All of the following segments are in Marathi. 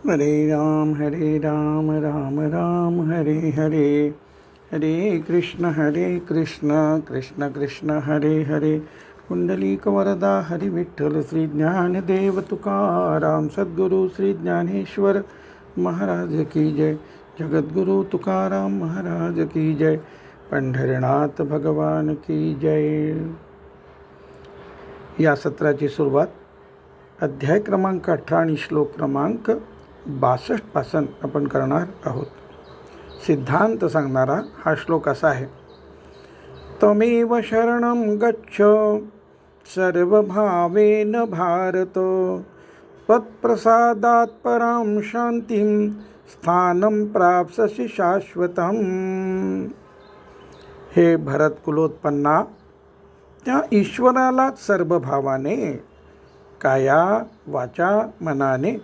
हरे राम राम राम हरे हरे. हरे कृष्ण कृष्ण कृष्ण हरे हरे. पुंडलिक वरदा हरी विठ्ठल श्री ज्ञानदेव तुकाराम सद्गुरु श्री ज्ञानेश्वर महाराज की जय. जगद्गुरु तुकाराम महाराज की जय. पंढरीनाथ भगवान की जय. या सत्राची सुरुवात अध्याय क्रमांक 18 आणि श्लोक क्रमांक 62 पासून आपण करणार आहोत. सिद्धांत सांगणारा हा श्लोक असा आहे. तमेव शरणं गच्छ सर्वभावेन भारत त्वत्प्रसादात् परां शांतिं स्थानं प्राप्स्यसि शाश्वतम्. हे भरत कुलोत्पन्ना, त्या ईश्वरालाच सर्व भावाने काया वाचा मनाने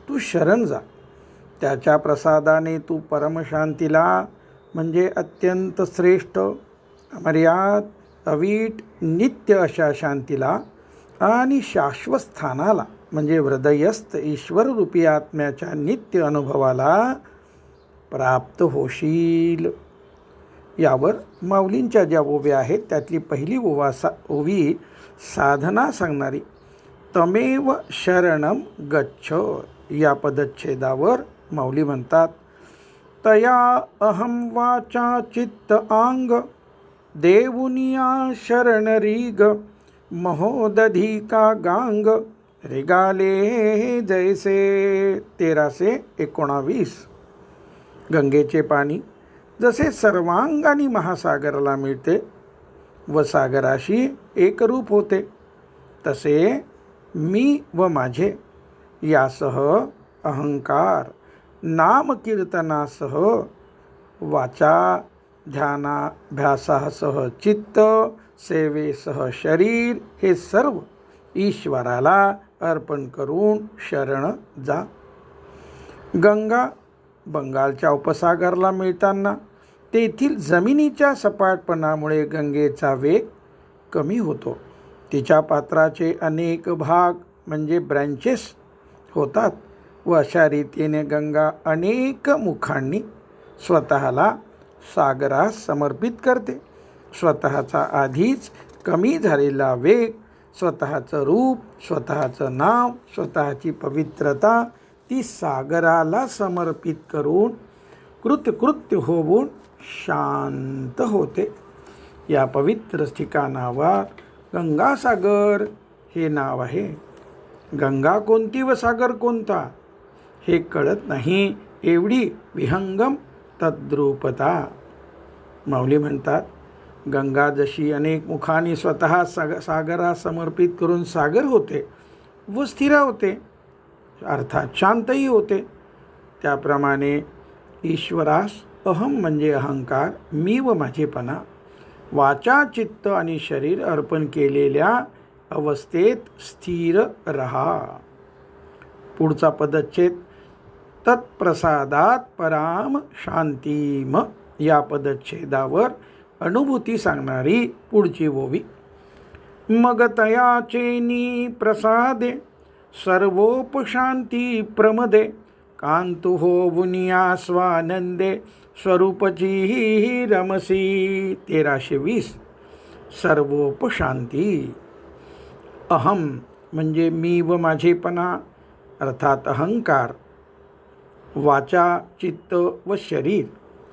तू शरण जा. त्याच्या प्रसादाने तू परमशांतीला म्हणजे अत्यंत श्रेष्ठ अमर्याद अवीट नित्य अशा शांतीला आणि शाश्वत स्थानाला म्हणजे हृदयस्थ ईश्वररूपी आत्म्याच्या नित्य अनुभवाला प्राप्त होशील. यावर माऊलींच्या ज्या ओव्या आहेत त्यातली पहिली ओवी साधना सांगणारी तमेव शरणं गच्छ या पदच्छेदावर माऊली म्हणतात. तया अहम वाचा चित्त आंग देवुनिया शरणरीग महोदधी का गांग रेगाले जैसे. 1319. गंगेचे पाणी जसे सर्वांगाने महासागराला मिळते व सागराशी एकरूप होते, तसे मी व माझे यासह अहंकार नामकीर्तनासह वाचा ध्यानाभ्यासासह चित्त सेवेसह शरीर हे सर्व ईश्वराला अर्पण करून शरण जा. गंगा बंगालच्या उपसागराला मिळताना तेथील जमिनीच्या सपाटपणामुळे गंगेचा वेग कमी होतो. तिच्या पात्राचे अनेक भाग म्हणजे ब्रँचेस होतात व अशा रीतीने गंगा अनेक मुखांनी स्वतःला सागरास समर्पित करते. स्वतःचा आधीच कमी झालेला वेग, स्वतःचं रूप, स्वतःचं नाव, स्वतःची पवित्रता ती सागराला समर्पित करून कृतकृत्य होऊन शांत होते. या पवित्र ठिकाणावर गंगासागर हे नाव आहे. गंगा कोणती व सागर कोणता हे कळत नाही, एवढी विहंगम तद्रूपता. माऊली म्हणतात, गंगा जशी अनेक मुखांनी स्वतः सागरास समर्पित करून सागर होते व स्थिरावते अर्थात शांतही होते, त्याप्रमाणे ईश्वरास अहम म्हणजे अहंकार, मी व माझेपणा, वाचा चित्त आणि शरीर अर्पण केलेल्या अवस्थेत स्थिर रहा. पुढचा पदच्छेद तत्प्रसादात पराम शांतीम या पदच्छेदावर अनुभूती सांगणारी पुढची ओवी. मग तयाचेनी प्रसादे सर्वोपशांती प्रमदे कांतु होवुनिया स्वानंदे स्वरूपची रमसी. 1320. सर्वोपशांती. अहम म्हणजे मी व माझेपणा अर्थात अहंकार, वाचा चित्त व शरीर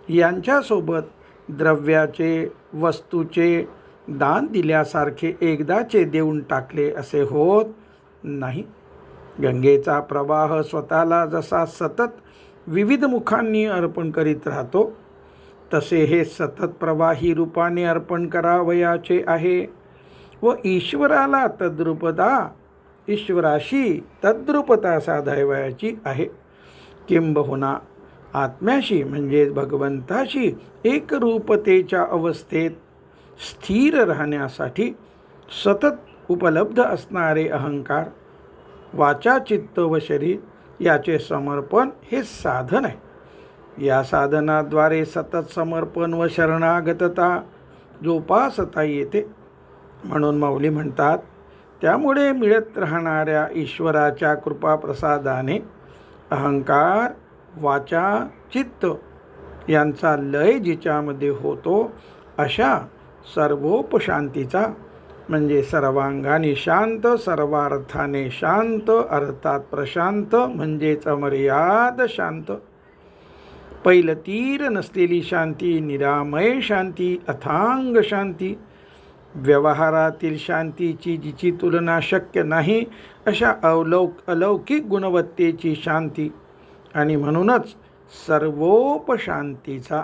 यांच्यासोबत द्रव्याचे वस्तूचे दान दिल्यासारखे एकदाचे देऊन टाकले असे होत नाही. गंगेचा प्रवाह स्वतःला जसा सतत विविध मुखांनी अर्पण करीत राहतो, तसे हे सतत प्रवाही रूपाने अर्पण करावयाचे आहे व ईश्वराला ईश्वराशी तद्रूपता साधावयाची आहे. किंबहुना आत्म्याशी म्हणजे भगवंताशी एकरूपतेच्या अवस्थेत स्थिर राहण्यासाठी सतत उपलब्ध असणारे अहंकार, वाचा चित्त व शरीर याचे समर्पण हे साधन आहे. या साधनाद्वारे सतत समर्पण व शरणागतता जोपासता येते. म्हणून माऊली म्हणतात, त्यामुळे मिळत राहणाऱ्या ईश्वराच्या कृपाप्रसादाने अहंकार, वाचा, चित्त यांचा लय जिच्यामध्ये होतो अशा सर्वोपशांतीचा म्हणजे सर्वांगाने शांत, सर्वार्थाने शांत, अर्थात प्रशांत म्हणजेच अमर्याद शांत, पैलतीर नसलेली शांती, निरामय शांती, अथांग शांती, व्यवहारातील शांतीची जिची तुलना शक्य नाही अशा अलौकिक गुणवत्तेची शांती आणि म्हणूनच सर्वोपशांतीचा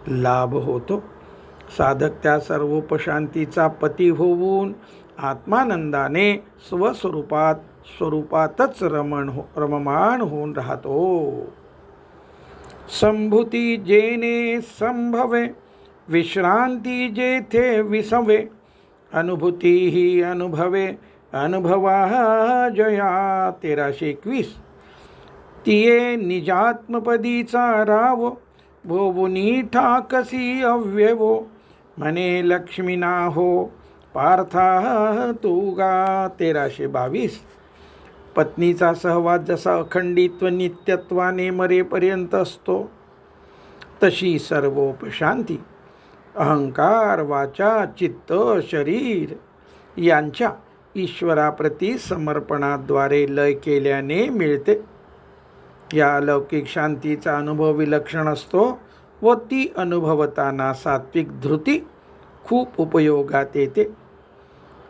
लाभ होतो. साधक त्या सर्वोपशांतीचा पती होऊन आत्मानंदाने स्वस्वरूपातच रममाण होऊन राहतो. संभूती जेने संभवे, विश्रांती जेथे विसवे, अनुभूती ही अनुभवे, अनुभवा जया. 1321. तिये निजात्मपदीचा राव, भोवुनी ठाकसी अव्यवो, म्हणे लक्ष्मी ना हो पार्था तुगा. 1322. पत्नीचा सहवास जसा अखंडित व नित्यत्वाने मरेपर्यंत असतो तशी सर्वोपशांती अहंकार, वाचा, चित्त, शरीर यांच्या ईश्वराप्रती समर्पणाद्वारे लय केल्याने मिळते. या अलौकिक शांतीचा अनुभव विलक्षण असतो व ती अनुभवताना सात्विक धृती खूप उपयोगात येते.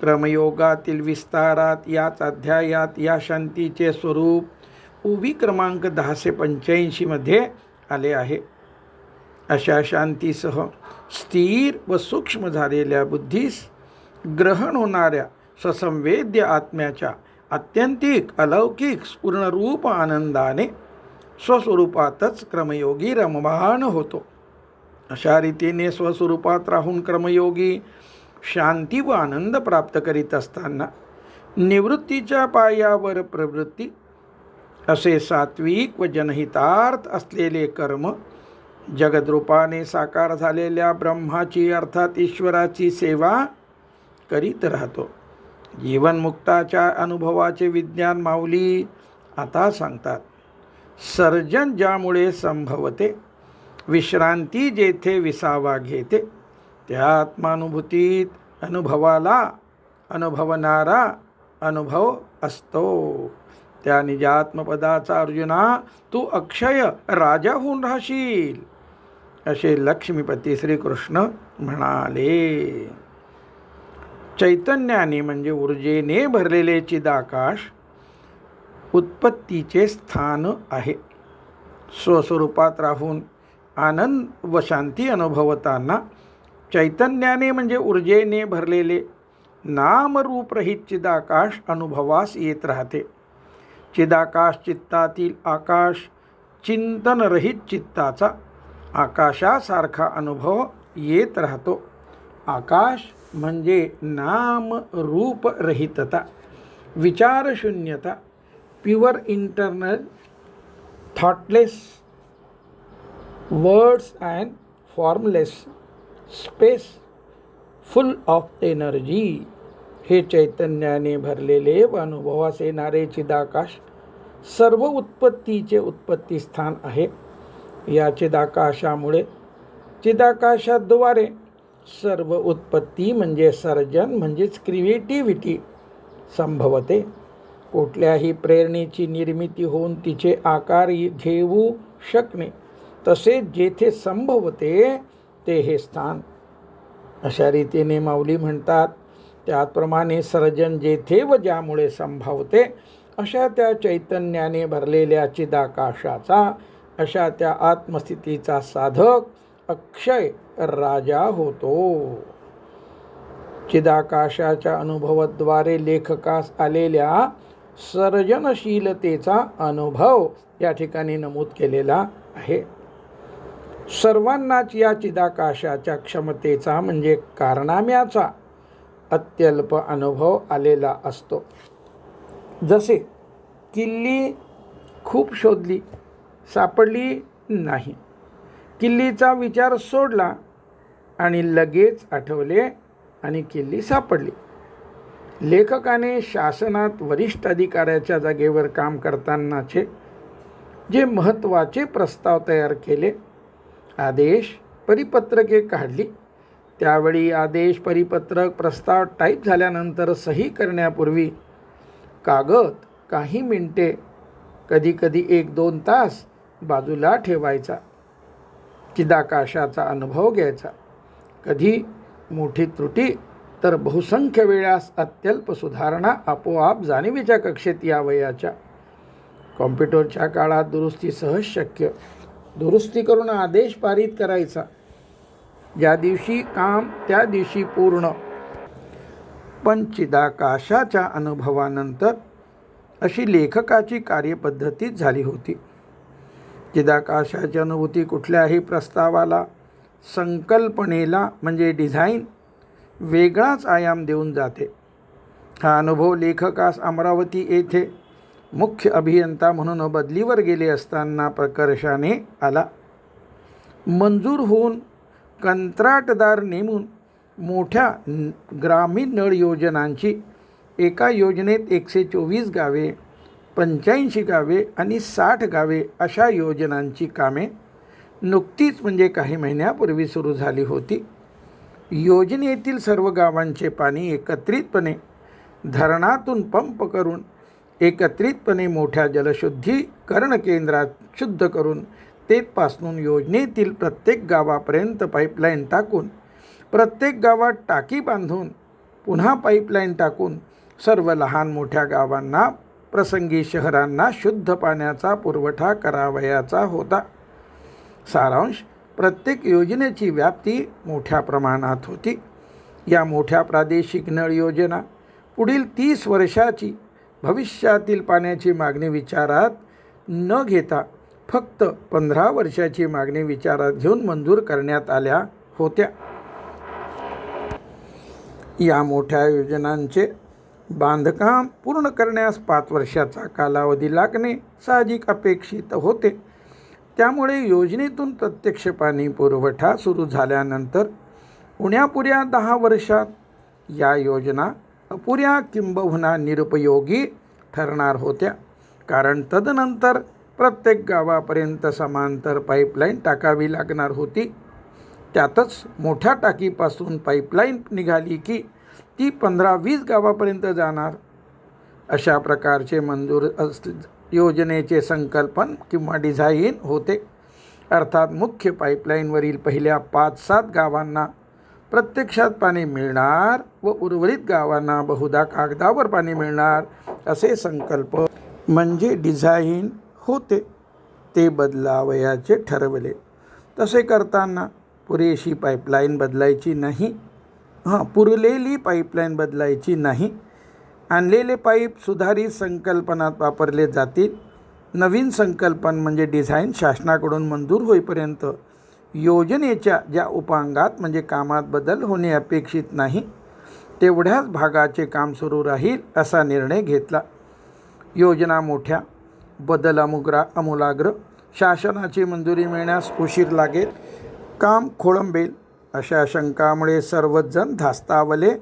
क्रमयोगातील विस्तारात याच अध्यायात या शांतीचे स्वरूप उभी क्रमांक 1085 मध्ये आले आहे. अशा शांतीसह स्थिर व सूक्ष्म झालेल्या बुद्धीस ग्रहण होणाऱ्या ससंवेद्य आत्म्याच्या आत्यंतिक अलौकिक पूर्णरूप आनंदाने स्वस्वरूपातच क्रमयोगी रममाण होतो. अशा रीतीने स्वस्वरूपात राहून क्रमयोगी शांती व आनंद प्राप्त करीत असताना निवृत्तीच्या पायावर प्रवृत्ती असे सात्विक व जनहितार्थ असलेले कर्म, जगद्रूपाने साकार झालेल्या ब्रह्माची अर्थात ईश्वराची सेवा करीत राहतो. जीवनमुक्ताच्या अनुभवाचे विज्ञान माऊली आता सांगतात. सर्जन ज्यामुळे संभवते, विश्रांती जेथे विसावा घेते, त्या आत्मानुभूतीत अनुभवाला अनुभवणारा अनुभव असतो. त्या निजात्मपदाचा अर्जुना तू अक्षय राजा होऊन राहशील असे लक्ष्मीपती श्रीकृष्ण म्हणाले. चैतन्याने म्हणजे ऊर्जेने भरलेले चिदाकाश उत्पत्तीचे स्थान आहे. स्वस्वरूपात राहून आनंद व शांती अनुभवताना चैतन्याने म्हणजे ऊर्जेने भरलेले नामरूपरहित चिदाकाश अनुभवास येत राहते. चिदाकाश चित्तातील आकाश चिंतनरहित चित्ताचा आकाशासारखा अनुभव येत राहतो. आकाश म्हणजे नामरूपरहितता, विचारशून्यता, pure internal thoughtless words and formless space full of energy. हे चैतन्याने भरलेले व अनुभवास येणारे चिदाकाश सर्व उत्पत्तीचे उत्पत्तीस्थान आहे. या चिदाकाशामुळे चिदाकाशाद्वारे सर्व उत्पत्ती म्हणजे सर्जन म्हणजेच क्रिएटिव्हिटी संभवते. कुठल्याही प्रेरणेची निर्मिती होऊन तिचे आकार घेऊ शकणे तसेच जेथे संभवते ते हे स्थान. अशा रीतीने माऊली म्हणतात. त्याचप्रमाणे सर्जन जेथे व ज्यामुळे संभवते अशा त्या चैतन्याने भरलेल्या चिदाकाशाचा, अशा त्या आत्मस्थितीचा साधक अक्षय राजा होतो. चिदाकाशाच्या अनुभवाद्वारे लेखकास आलेल्या सर्जनशीलतेचा अनुभव या ठिकाणी नमूद केलेला आहे. सर्वांनाच या चिदाकाशाच्या क्षमतेचा म्हणजे कारनाम्याचा अत्यल्प अनुभव आलेला असतो. जसे किल्ली खूप शोधली, सापडली नाही. किल्लीचा विचार सोडला आणि लगेच आठवले आणि किल्ली सापडली. लेखकाने शासनात वरिष्ठ अधिकाऱ्याच्या जागेवर काम करतानाचे जे महत्त्वाचे प्रस्ताव तयार केले, आदेश परिपत्रके काढली. त्यावेळी आदेश परिपत्रक प्रस्ताव टाईप झाल्यानंतर सही करण्यापूर्वी कागद काही मिनिटे, कधीकधी 1-2 तास बाजूला ठेवायचा. चिदाकाशाचा अनुभव घ्यायचा. कधी मोठी त्रुटी तर बहुसंख्य वेळास अत्यल्प सुधारणा आपोआप जाणीवीच्या कक्षेत यावयाच्या. कॉम्प्युटरच्या काळात दुरुस्ती सहज शक्य. दुरुस्ती करून आदेश पारित करायचा. ज्या दिवशी काम त्या दिवशी पूर्ण. पण चिदाकाशाच्या अनुभवानंतर अशी लेखकाची कार्यपद्धतीच झाली होती. चिदाकाशाची अनुभूती कुठल्याही प्रस्तावाला, संकल्पनेला म्हणजे डिझाईन वेगळाच आयाम देऊन जाते. हा अनुभव लेखकास अमरावती येथे मुख्य अभियंता म्हणून बदलीवर गेले असताना प्रकर्षाने आला. मंजूर होऊन कंत्राटदार नेमून मोठ्या ग्रामीण नळ योजनांची, एका योजनेत 124 गावे, 85 गावे आणि 60 गावे अशा योजनांची कामे नुकतीच म्हणजे काही महिन्यापूर्वी सुरू झाली होती. योजनेतील सर्व गावांचे पाणी एकत्रितपणे धरणातून पंप करून एकत्रितपणे मोठ्या जलशुद्धीकरण केंद्रात शुद्ध करून तेथपासून योजनेतील प्रत्येक गावापर्यंत पाईपलाईन टाकून, प्रत्येक गावात टाकी बांधून पुन्हा पाईपलाईन टाकून सर्व लहान मोठ्या गावांना, प्रसंगी शहरांना शुद्ध पाण्याचा पुरवठा करावयाचा होता. सारांश: प्रत्येक योजनेची व्याप्ती मोठ्या प्रमाणात होती. या मोठ्या प्रादेशिक नळ योजना पुढील 30 वर्षाची भविष्यातील पाण्याची मागणी विचारात न घेता फक्त 15 वर्षाची मागणी विचारात घेऊन मंजूर करण्यात आल्या होत्या. या मोठ्या योजनांचे बांधकाम पूर्ण करण्यास 5 वर्षाचा कालावधी लागणे साहजिक अपेक्षित होते. त्यामुळे योजनेतून प्रत्यक्ष पाणी पुरवठा सुरू झाल्यानंतर उण्यापुऱ्या 10 वर्षात या योजना अपुऱ्या किंबहुना निरुपयोगी ठरणार होत्या. कारण तदनंतर प्रत्येक गावापर्यंत समांतर पाईपलाईन टाकावी लागणार होती. त्यातच मोठ्या टाकीपासून पाईपलाईन निघाली की ती 15-20 गावापर्यंत जाणार. अशा प्रकारचे मंजूर योजनेचे संकल्पन किंवा डिझाईन होते. अर्थात मुख्य पाईपलाईनवरील पहिल्या 5-7 गावांना प्रत्यक्षात पाणी मिळणार व उर्वरित गावांना बहुधा कागदावर पाणी मिळणार असे संकल्प म्हणजे डिझाईन होते. ते बदलावयाचे ठरवले. तसे करताना पुरेशी पाईपलाईन बदलायची नाही. पुरलेली पाईपलाईन बदलायची नाही. आणलेले पाईप सुधारित संकल्पनात वापरले जातील. नवीन संकल्पन म्हणजे डिझाईन शासनाकडून मंजूर होईपर्यंत योजनेच्या ज्या उपांगात म्हणजे कामात बदल होणे अपेक्षित नाही तेवढ्याच भागाचे काम सुरू राहील असा निर्णय घेतला. योजना मोठ्या, बदल अमूलाग्र, शासनाची मंजुरी मिळण्यास उशीर लागेल, काम खोळंबेल अशा शंकामुळे सर्वच जण धास्तावले,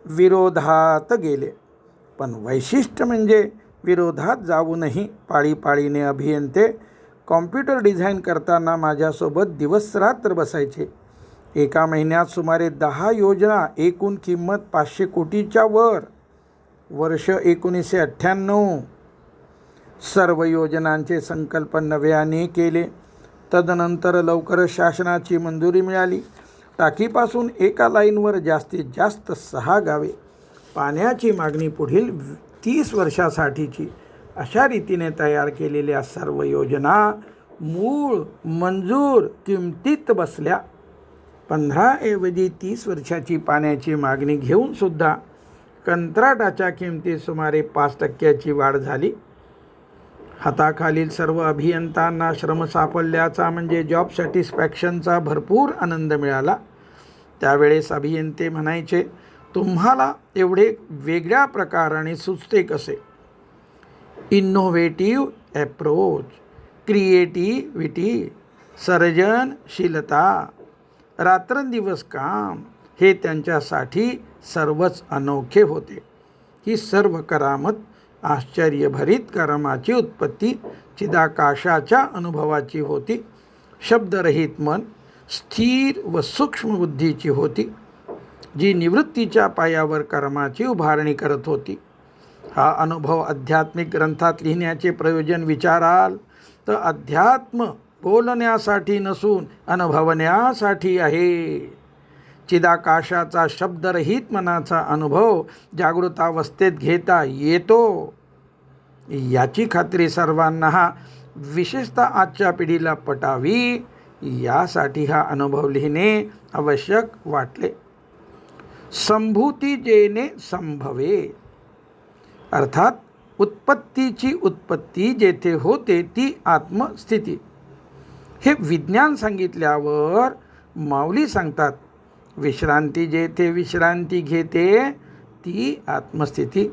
विरोधात गेले. पण वैशिष्ट्य म्हणजे विरोधात जाऊनही पाळीपाळीने अभियंते कॉम्प्युटर डिझाईन करताना माझ्यासोबत दिवसरात्र बसायचे. एका महिन्यात सुमारे 10 योजना, एकूण किंमत 500 कोटीच्या वर. वर्ष 1998. सर्व योजनांचे संकल्पन नव्याने केले. तदनंतर लवकरच शासनाची मंजुरी मिळाली. टाकीपासून एका लाईनवर जास्तीत जास्त 6 गावे. पाण्याची मागणी पुढील 30 वर्षासाठीची अशा रीतीने तयार केलेल्या सर्व योजना मूळ मंजूर किमतीत बसल्या. 15 ऐवजी 30 वर्षाची पाण्याची मागणी घेऊन सुद्धा कंत्राटाच्या किमतीत सुमारे 5% वाढ झाली. हाताखालील सर्व अभियंत्यांना श्रम साफल्याचा म्हणजे जॉब सॅटिस्फॅक्शनचा भरपूर आनंद मिळाला. त्यावेळेस अभियंते म्हणायचे, तुम्हाला एवढे वेगळ्या प्रकाराने सुचते कसे? इनोव्हेटिव्ह ॲप्रोच, क्रिएटिव्हिटी, सर्जनशीलता, रात्रंदिवस काम हे त्यांच्यासाठी सर्वच अनोखे होते. ही सर्व करामत आश्चर्यभरित कर्माची उत्पत्ती चिदाकाशाच्या अनुभवाची होती. शब्दरहित मन स्थिर व सूक्ष्म बुद्धीची होती, जी निवृत्तीच्या पायावर कर्माची उभारणी करत होती. हा अनुभव आध्यात्मिक ग्रंथात लिहिण्याचे प्रयोजन विचाराल तर अध्यात्म बोलण्यासाठी नसून अनुभवण्यासाठी आहे. चिदाकाशाचा शब्दरहित मनाचा अनुभव जागृतावस्थेत घेता येतो याची खात्री सर्वांना, विशेषतः आजच्या पिढीला पटावी यासाठी हा अनुभव लिहिणे आवश्यक वाटले. संभूती जेने संभवे, अर्थात उत्पत्तीची उत्पत्ती जेथे होते ती आत्मस्थिती. हे विज्ञान सांगितल्यावर माऊली सांगतात, विश्रांती जेथे विश्रांती घेते ती आत्मस्थिती.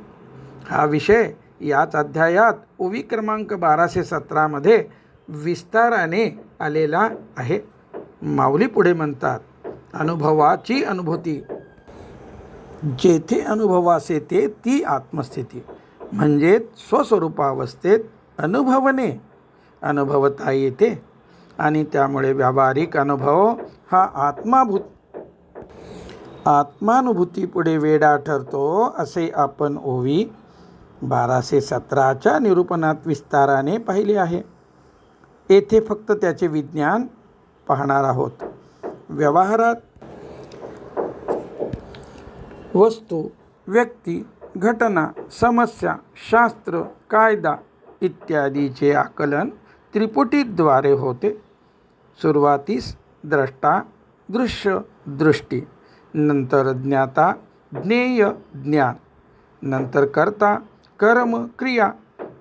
हा विषय याच अध्यायात ओवी क्रमांक 1217 मध्ये विस्ताराने आलेला आहे. माऊली पुढे म्हणतात, अनुभवाची अनुभूती जेथे अनुभवास येते ती आत्मस्थिती, म्हणजे स्वस्वरूपावस्थेत अनुभवणे अनुभवता येते आणि त्यामुळे व्यावहारिक अनुभव हा आत्मानुभूती पुढे वेडा ठरतो, असे आपण ओवी 1217च्या निरूपणात विस्ताराने पाहिले आहे. येथे फक्त त्याचे विज्ञान पाहणार आहोत. व्यवहारात वस्तू, व्यक्ती, घटना, समस्या, शास्त्र, कायदा इत्यादीचे आकलन त्रिपुटीद्वारे होते. सुरुवातीस द्रष्टा, दृश्य, दृष्टी, नंतर ज्ञाता, ज्ञेय, ज्ञान, नंतर कर्ता, कर्म, क्रिया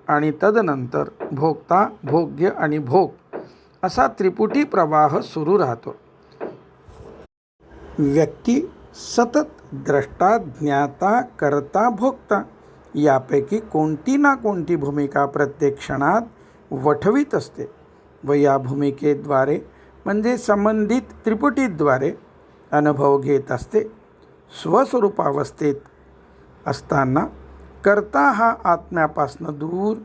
आणि तदनंतर भोक्ता, भोग्य आणि भोग असा त्रिपुटी प्रवाह सुरू राहतो. व्यक्ती सतत द्रष्टा, ज्ञाता, कर्ता, भोक्ता यापैकी कोणती ना कोणती भूमिका प्रत्येक क्षणात वठवीत असते व या भूमिकेद्वारे म्हणजे संबंधित त्रिपुटीद्वारे अनुभव घेत असते. स्वस्वरूपावस्थेत असताना कर्ता हा आत्म्यापासून दूर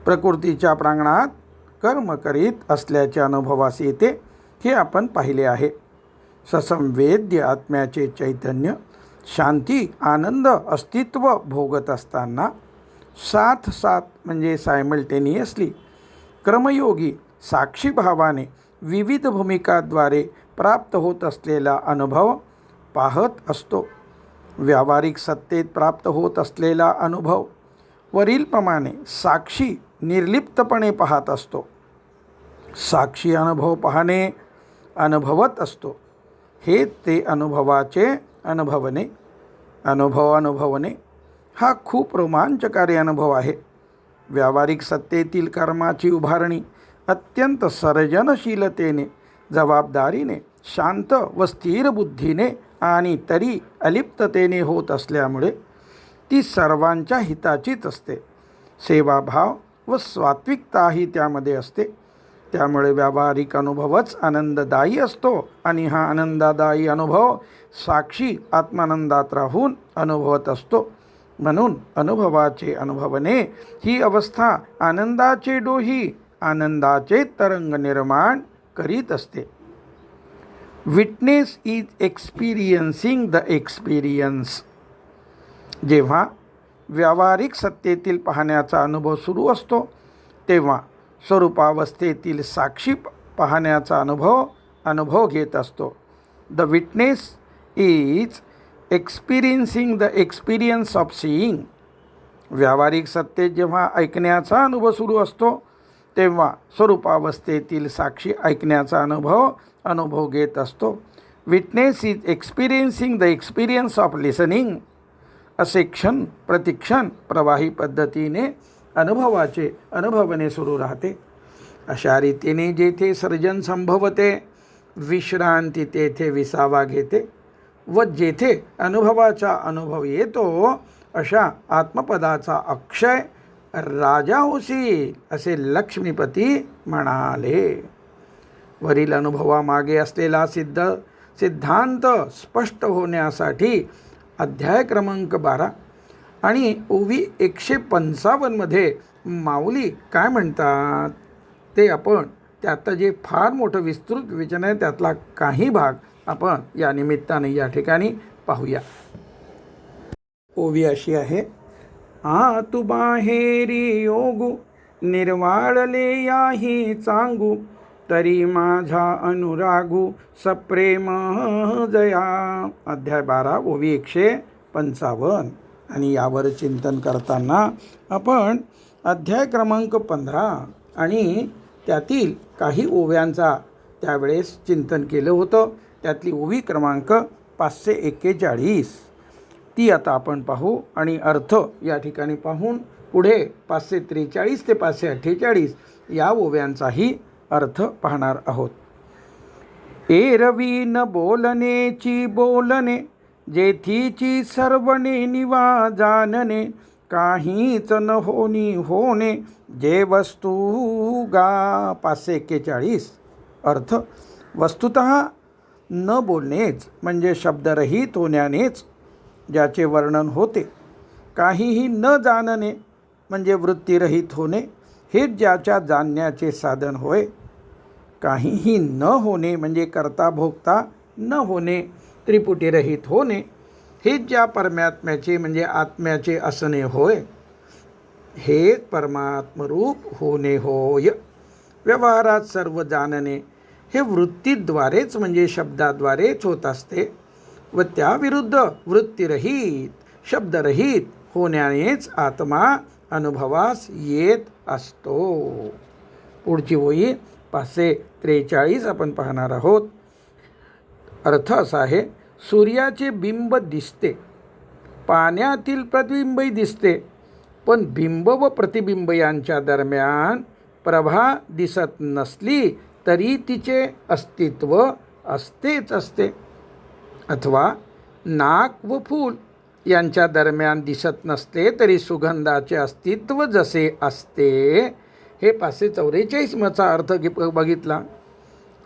प्रकृतीच्या प्रांगणात कर्म करीत असल्याचे अनुभवास येते, हे आपण पाहिले आहे. ससंवेद्य आत्म्याचे चैतन्य शांती, आनंद, अस्तित्व भोगत असताना साथ म्हणजे सायमल्टेनियसली क्रमयोगी साक्षी भावाने विविध भूमिकाद्वारे प्राप्त होत असलेला अनुभव पाहत असतो. व्यावहारिक सत्तेत प्राप्त होत असलेला अनुभव वरीलप्रमाणे साक्षी निर्लिप्तपणे पाहत असतो. साक्षी अनुभव पाहणे, अनुभवत असतो. हे ते अनुभवाचे अनुभवणे. अनुभवणे हा खूप रोमांचकारी अनुभव आहे. व्यावहारिक सत्तेतील कर्माची उभारणी अत्यंत सर्जनशीलतेने, जबाबदारीने, शांत व स्थिर बुद्धीने आणि तरी अलिप्ततेने होत असल्यामुळे ती सर्वांच्या हिताचीच असते. सेवाभाव व सात्विकताही त्यामध्ये असते. त्यामुळे व्यावहारिक अनुभवच आनंददायी असतो आणि हा आनंददायी अनुभव साक्षी आत्मानंदात राहून अनुभवत असतो. म्हणून अनुभवाचे अनुभवणे ही अवस्था आनंदाचे डोही, आनंदाचे तरंग निर्माण करीत असते. Witness is experiencing the experience. जेव्हा व्यावहारिक सत्तेतील पाहण्याचा अनुभव सुरू असतो तेव्हा स्वरूपावस्थेतील साक्षी पाहण्याचा अनुभव घेत असतो. The witness is experiencing the experience of seeing. व्यावहारिक सत्तेत जेव्हा ऐकण्याचा अनुभव सुरू असतो तेव्हा स्वरूपावस्थेतील साक्षी ऐकण्याचा अनुभव घेत असतो. Witness is experiencing the experience of listening. असे क्षण प्रतिक्षण प्रवाही पद्धतीने अनुभवणे सुरू राहते. अशा रीतीने जेथे सर्जन संभवते, विश्रांती तेथे विसावा घेते व जेथे अनुभवाचा अनुभव येतो अशा आत्मपदाचा अक्षय राजा होशील, असे लक्ष्मीपती म्हणाले. वरील अनुभवामागे असलेला सिद्धांत स्पष्ट होण्यासाठी अध्याय क्रमांक 12 आणि ओवी 155मध्ये माऊली काय म्हणतात ते आपण त्यात जे फार मोठं विस्तृत विवेचन आहे त्यातला काही भाग आपण या निमित्ताने या ठिकाणी पाहूया. ओवी अशी आहे. आतु बाहेरी योगू निर्वाळले याही चांगू तरी माझा अनुरागू सप्रेम जया. अध्याय 12 ओवी 155. आणि यावर चिंतन करताना आपण अध्याय क्रमांक 15 आणि त्यातील काही ओव्यांचा त्यावेळेस चिंतन केलं होतं. त्यातली ओवी क्रमांक 541 ती आता आपण पाहू आणि अर्थ या ठिकाणी पाहून पुढे 543 ते 548 या ओव्यांचाही अर्थ पाहणार आहोत. एरवी न बोलनेची बोलणे जेथीची सर्वणे निवा जानने काहीच न होनी होणे जे वस्तू गा. 541 अर्थ वस्तुतः न बोलणेच म्हणजे शब्दरहित होण्यानेच ज्याचे वर्णन होते. काहीही न जाणणे म्हणजे वृत्तीरहित होणे हेच ज्याच्या जाणण्याचे साधन होय. काहीही न होणे म्हणजे करता भोगता न होणे त्रिपुटीरहित होणे हेच ज्या परमात्म्याचे म्हणजे आत्म्याचे असणे होय. हेच परमात्मरूप होणे होय. व्यवहारात सर्व जाणणे हे वृत्तीद्वारेच म्हणजे शब्दाद्वारेच होत असते व त्याविरुद्ध वृत्तीरहित शब्दरहित होण्यानेच आत्मा अनुभवास येत असतो. पुढची ओवी 543 आपण पाहणार आहोत. अर्थ असा आहे. सूर्याचे बिंब दिसते, पाण्यातील प्रतिबिंबही दिसते, पण बिंब व प्रतिबिंब यांच्या दरम्यान प्रभा दिसत नसली तरी तिचे अस्तित्व असतेच असते. अथवा नाक व फूल यांच्या दरम्यान दिसत नसले तरी सुगंधाचे अस्तित्व जसे असते. हे 544 अर्थ बघितला.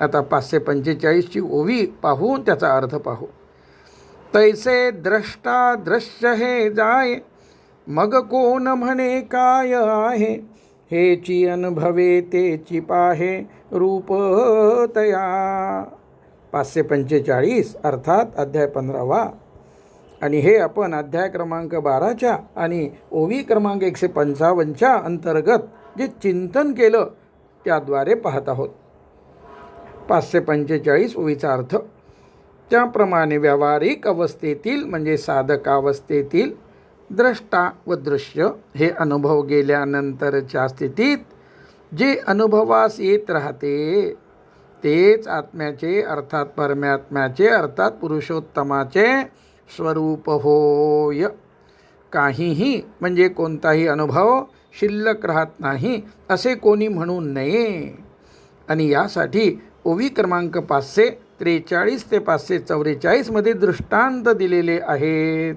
आता 545 ओवी पाहून त्याचा अर्थ पाहू. तैसे द्रष्टा दृश्य हे जाय मग कोण म्हणे काय आहे हेची अनुभवे तेची पाहे रूप तया. 545 अर्थात अध्याय 15 आणि हे आपण अध्याय क्रमांक 12च्या आणि ओवी क्रमांक 155च्या अंतर्गत जे चिंतन केलं त्याद्वारे पाहत आहोत. 545 ओवीचा अर्थ. त्याप्रमाणे व्यावहारिक अवस्थेतील म्हणजे साधकावस्थेतील द्रष्टा व दृश्य हे अनुभव गेल्यानंतरच्या स्थितीत जे अनुभवास येत राहते तेच आत्म्याचे अर्थात परमात्म्याचे अर्थात पुरुषोत्तमाचे स्वरूप होय. काहीही म्हणजे कोणताही अनुभव शिल्लक राहत नाही असे कोणी म्हणू नये. आणि यासाठी ओवी क्रमांक 543 ते 544 मध्ये दृष्टांत दिलेले आहेत.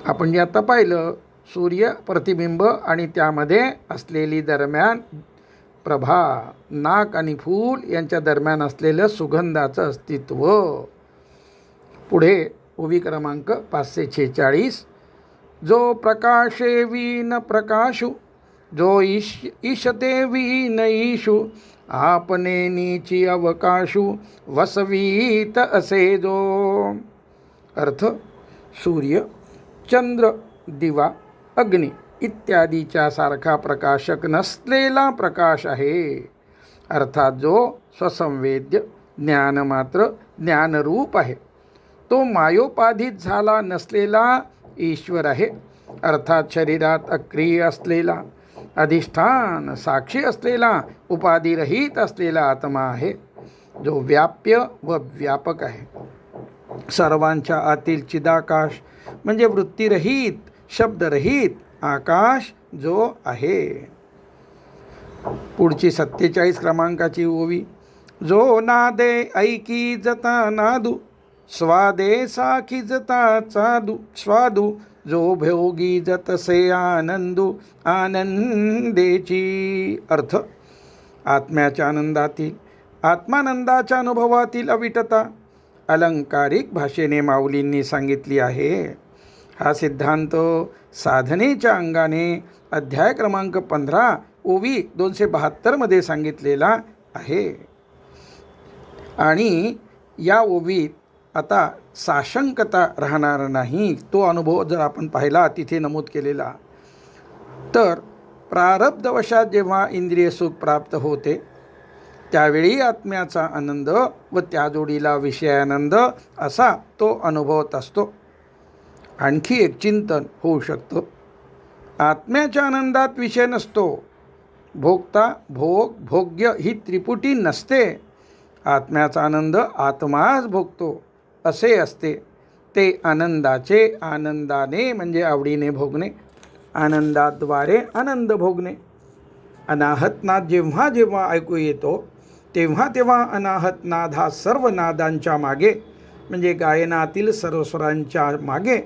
आपण जे आता पाहिलं सूर्य प्रतिबिंब आणि त्यामध्ये असलेली दरम्यान प्रभा, नाक आणि फूल यांच्या दरम्यान असलेलं सुगंधाचं अस्तित्व. पुढे ओवी क्रमांक 546 जो प्रकाशे वीन प्रकाशू जो ईशते वीन ईशू आपने नीची अवकाशू वसवीत असे जो. अर्थ सूर्य, चंद्र, दिवा, अग्नी इत्यादीच्या सारखा प्रकाशक नसलेला प्रकाश आहे. अर्थात जो स्वसंवेद्य ज्ञानमात्र ज्ञानरूप आहे. तो मायोपाधित झाला नसलेला ईश्वर आहे. अर्थात शरीरात अक्रिय असलेला अधिष्ठान साक्षी असलेला उपाधिरहित असलेला आत्मा आहे जो व्याप्य व व्यापक आहे. सर्वांच्या आतील चिदाकाश म्हणजे वृत्तीरहित शब्दरहित आकाश जो आहे. पुढची 47 क्रमांकाची ओवी. जो नादे ऐकी जता नादू स्वादे साखी जता चादू स्वादू जो भोगी जतसे आनंदू आनंदेची. अर्थ आत्म्याच्या आनंदातील आत्मानंदाच्या अनुभवातील अविटता अलंकारिक भाषेने माऊलींनी सांगितली आहे. हा सिद्धांत साधनेच्या अंगाने अध्याय क्रमांक 15 ओवी 272 मध्ये सांगितलेला आहे. आणि या ओवीत आता साशंकता राहणार नाही. तो अनुभव जर आपण पाहिला तिथे नमूद केलेला, तर प्रारब्धवशात जेव्हा इंद्रिय सुख प्राप्त होते त्यावेळी आत्म्याचा आनंद व त्या जोडीला विषयानंद असा तो अनुभवत असतो. आणखी एक चिंतन होऊ शकतं. आत्म्याच्या आनंदात विषय नसतो. भोगता भोग भोग्य ही त्रिपुटी नसते. आत्म्याचा आनंद आत्माच भोगतो असे असते. ते आनंदाचे आनंदाने म्हणजे आवडीने भोगणे, आनंदाद्वारे आनंद भोगणे. अनाहतनाद जेव्हा जेव्हा ऐकू येतो तेव्हा तेव्हा अनाहतनाद हा सर्व नादांच्या मागे म्हणजे गायनातील सर्व स्वरांच्या मागे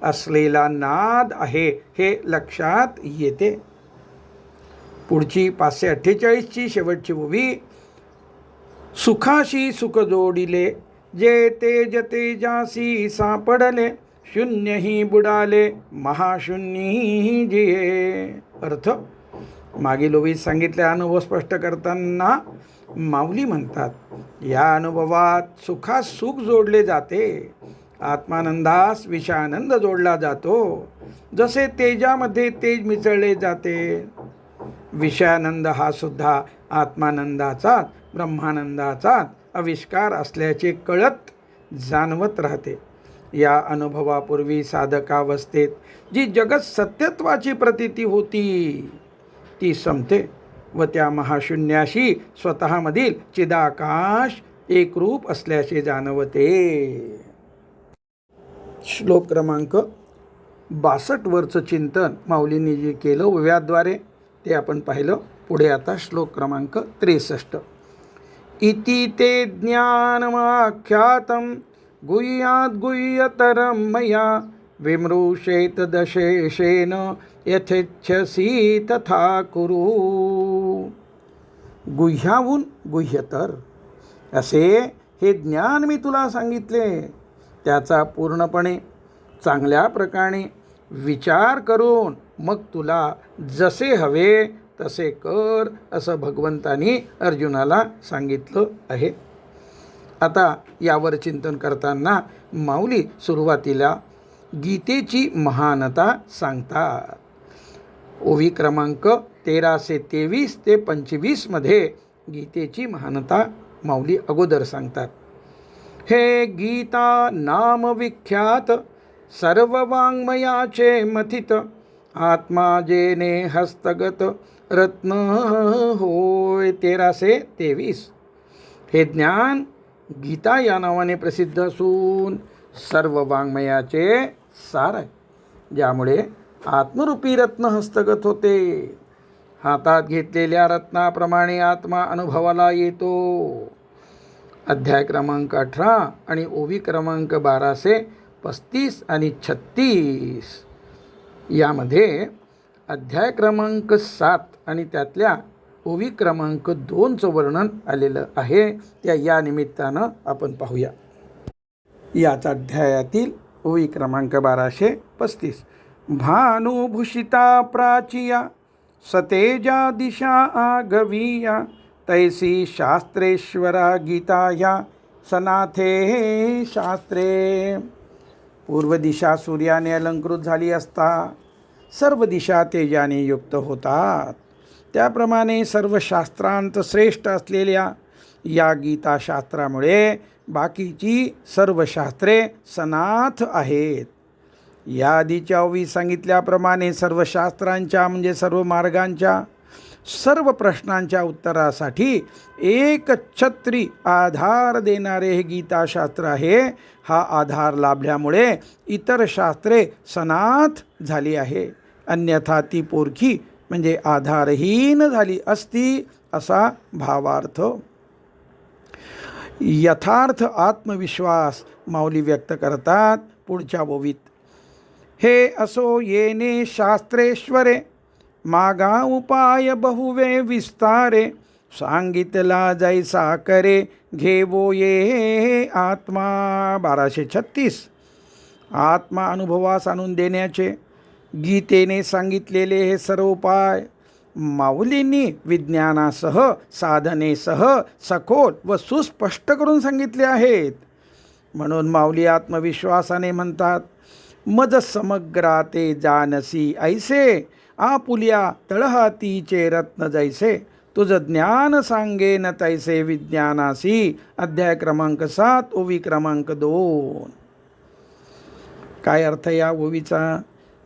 असलेला नाद आहे हे लक्षात येते. पुढची 548ची शेवटची ओवी. सुखाशी सुख जोडिले, जे तेज तेजासी सापडले, शून्यही बुडाले, महाशून्यही जिये. अर्थ मागील ओवीत सांगितले अनुभव स्पष्ट करताना माऊली म्हणतात, या अनुभवात सुखास सुख जोडले जाते, आत्मानंदास विषयानंद जोडला जातो. जसे तेजामध्ये तेज मिसळले जाते, विषयानंद हा सुद्धा आत्मानंदाचा ब्रह्मानंदाचा आविष्कार असल्याचे कळत जाणवत राहते. या अनुभवापूर्वी साधकावस्थेत जी जगत सत्यत्वाची प्रतीती होती ती संपते व त्या महाशून्याशी स्वतःमधील चिदाकाश एकरूप असल्याचे जाणवते. श्लोक क्रमांक 62 वरचं चिंतन माऊलींनी जे केलं ओव्याद्वारे ते आपण पाहिलं. पुढे आता श्लोक क्रमांक 63. इति ते ज्ञानमाख्यातं गुह्याद् गुह्यतरं मया, विमृशेत दशेशेन यथेच्छसी तथा कुरु. गुह्याहून गुह्यतर असे हे ज्ञान मी तुला सांगितले, त्याचा पूर्णपणे चांगल्या प्रकारे विचार करून मग तुला जसे हवे तसे कर असं भगवंतानी अर्जुनाला सांगितलं आहे. आता यावर चिंतन करताना माऊली सुरुवातीला गीतेची महानता सांगतात. ओवी क्रमांक 1323 ते 25 मध्ये गीतेची महानता माऊली अगोदर सांगतात. हे गीता नाम विख्यात, सर्व वाङ्मयाचे मथित, आत्मा जेने हस्तगत रत्न होय. 1323. हे ज्ञान गीता या नावाने प्रसिद्ध असून सर्व वाङ्मयाचे सार आहे, ज्यामुळे आत्मरूपी रत्न हस्तगत होते. हातात घेतलेल्या रत्नाप्रमाणे आत्मा अनुभवाला येतो. अध्याय क्रमांक 18 आणि ओवी क्रमांक 1235 आणि 36 यामध्ये अध्याय क्रमांक 7 आणि त्यातल्या ओवी क्रमांक 2चं वर्णन आलेलं आहे. त्या या निमित्तानं आपण पाहूया. याच अध्यायातील ओवी क्रमांक 1235. भानुभूषिता प्राचिया सतेजा दिशा आगवीया, तैसी शास्त्रेश्वरा गीताया सनाथे शास्त्रे. पूर्व दिशा सूर्याने अलंकृत झाली असता सर्व दिशा तेजाने युक्त होतात, त्याप्रमाणे सर्व शास्त्रांत श्रेष्ठ असलेल्या या गीताशास्त्रामुळे बाकीची सर्व शास्त्रे सनाथ आहेत. या आधीच्या ओवी सांगितल्याप्रमाणे सर्व शास्त्रांच्या म्हणजे सर्व मार्गांच्या सर्व प्रश्नांच्या उत्तरासाठी एक छत्री आधार देणारे हे गीताशास्त्र आहे. हा आधार लाभल्यामुळे इतर शास्त्रे सनाथ झाली आहे, अन्यथा ती पोरखी म्हणजे आधारहीन झाली असती असा भावार्थ. यथार्थ आत्मविश्वास माऊली व्यक्त करतात पुढच्या ओवीत. हे असो येणे शास्त्रेश्वरे, मागा उपाय बहुवे विस्तारे, सांगितला जैसा करे घेवो ये आत्मा. 1236. आत्मा अनुभवास आणून देण्याचे गीतेने सांगितलेले हे सर्व उपाय माऊलींनी विज्ञानासह साधनेसह सखोल व सुस्पष्ट करून सांगितले आहेत. म्हणून माऊली आत्मविश्वासाने म्हणतात, मज समग्रा ते जानसी ऐसे, आपुल्या तळहातीचे रत्न जैसे, तुझं ज्ञान सांगेन तैसे विज्ञानासी. अध्याय क्रमांक 7 ओवी क्रमांक 2. काय अर्थ या ओवीचा?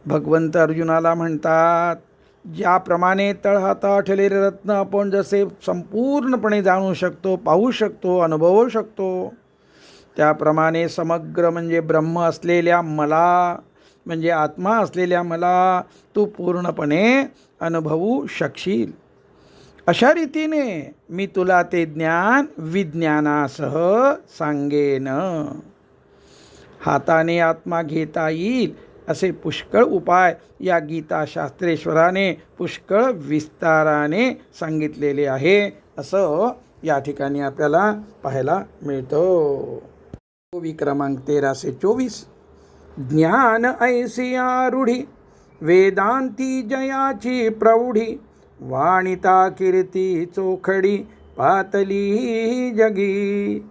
भगवंत अर्जुनाला म्हणतात, ज्याप्रमाणे तळहाता ठेलेले रत्न आपण जसे संपूर्णपणे जाणू शकतो, पाहू शकतो, अनुभवू शकतो, त्याप्रमाणे समग्र म्हणजे ब्रह्म असलेल्या मला, म्हणजे आत्मा असलेल्या मला तू पूर्णपणे अनुभवू शकशील. अशा रीतीने मी तुला ते ज्ञान विज्ञानासह सांगेन. हाताने आत्मा घेता येईल असे पुष्कळ उपाय या गीताशास्त्रेश्वराने पुष्कळ विस्ताराने सांगितलेले आहे, असं या ठिकाणी आपल्याला पाहायला मिळतं. ओवी क्रमांक 1324. ज्ञान ऐसिया रूढी, वेदांती जयाची प्रौढी, वाणिता कीर्ती चोखडी, पातली जगी.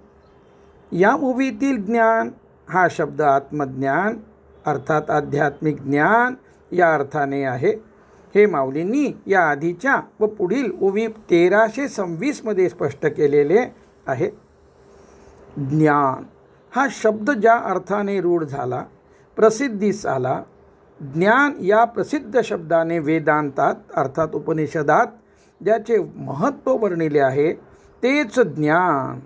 या ओवीतील ज्ञान हा शब्द आत्मज्ञान अर्थात आध्यात्मिक ज्ञान या अर्थाने आहे. हे माऊलींनी या आधीच्या व पुढील ओवी 1326 मध्ये स्पष्ट केलेले आहे. ज्ञान हा शब्द ज्या अर्थाने रूढ झाला, प्रसिद्धीस आला, ज्ञान या प्रसिद्ध शब्दाने वेदांतात अर्थात उपनिषदात ज्याचे महत्त्व वर्णिले आहे तेच ज्ञान.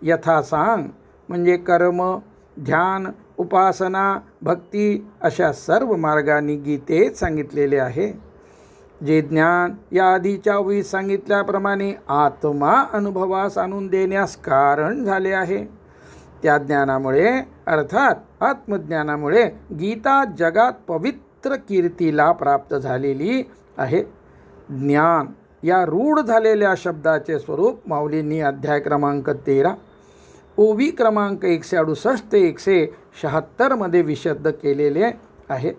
यथासांग म्हणजे कर्म, ध्यान, उपासना, भक्ती अशा सर्व मार्गांनी गीतेत सांगितलेले आहे. जे ज्ञान या आधीच्या ओवीत सांगितल्याप्रमाणे आत्मा अनुभवास आणून देण्यास कारण झाले आहे, त्या ज्ञानामुळे अर्थात आत्मज्ञानामुळे गीता जगात पवित्र कीर्तीला प्राप्त झालेली आहे. ज्ञान या रूढ झालेल्या शब्दाचे स्वरूप माऊलींनी अध्याय क्रमांक 13 ओवी क्रमांक 168 ते 176 मध्ये विशद केलेले आहे.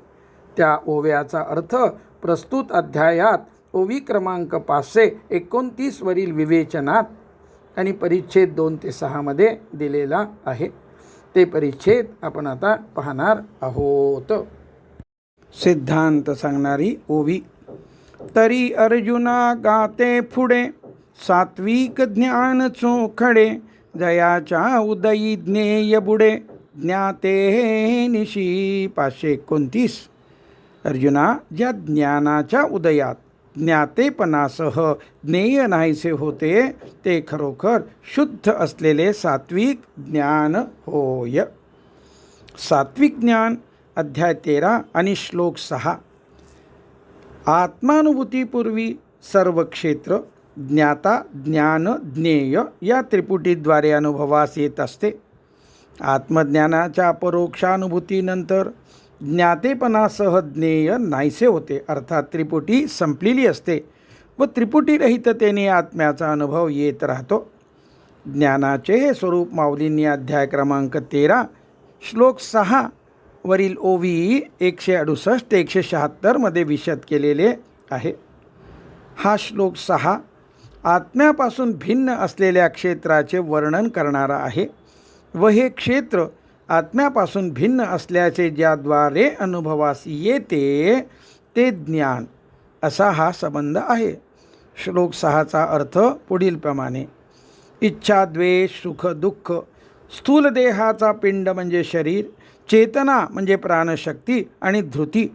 त्या ओव्याचा अर्थ प्रस्तुत अध्यायात ओवी क्रमांक 529 वरील विवेचनात आणि परिच्छेद 2 ते 6 मध्ये दिलेला आहे. ते परिच्छेद आपण आता पाहणार आहोत. सिद्धांत सांगणारी ओवी. तरी अर्जुना गाते पुढे, सात्विक ज्ञान चोखडे, जयाच्या उदयी ज्ञेय बुडे, ज्ञाते निशी. 529. अर्जुना, ज्या ज्ञानाच्या उदयात ज्ञातेपणासह ज्ञेय नाहीसे होते ते खरोखर शुद्ध असलेले सात्विक ज्ञान होय. सात्विक ज्ञान अध्याय 13 आणि श्लोक 6. आत्मानुभूतीपूर्वी सर्व क्षेत्र ज्ञाता, ज्ञान, ज्ञेय या त्रिपुटीद्वारे अनुभवास येत असते. आत्मज्ञानाच्या परोक्षानुभूतीनंतर ज्ञातेपणासह ज्ञेय नाहीसे होते अर्थात त्रिपुटी संपलेली असते व त्रिपुटीरहिततेने आत्म्याचा अनुभव येत राहतो. ज्ञानाचे हे स्वरूप माऊलींनी अध्याय क्रमांक 13 श्लोक 6 वरील ओवी 168 ते 176 मध्ये विशद केलेले आहे. हा श्लोक 6 आत्म्यापासून भिन्न असलेल्या क्षेत्राचे वर्णन करणारा आहे व हे क्षेत्र आत्म्यापासून भिन्न असल्याचे ज्याद्वारे अनुभवास येते ते ज्ञान असा हा संबंध आहे. श्लोक 6चा अर्थ पुढीलप्रमाणे. इच्छा, द्वेष, सुख, दुःख, स्थूल देहाचा पिंड म्हणजे शरीर, चेतना म्हणजे प्राणशक्ती आणि धृती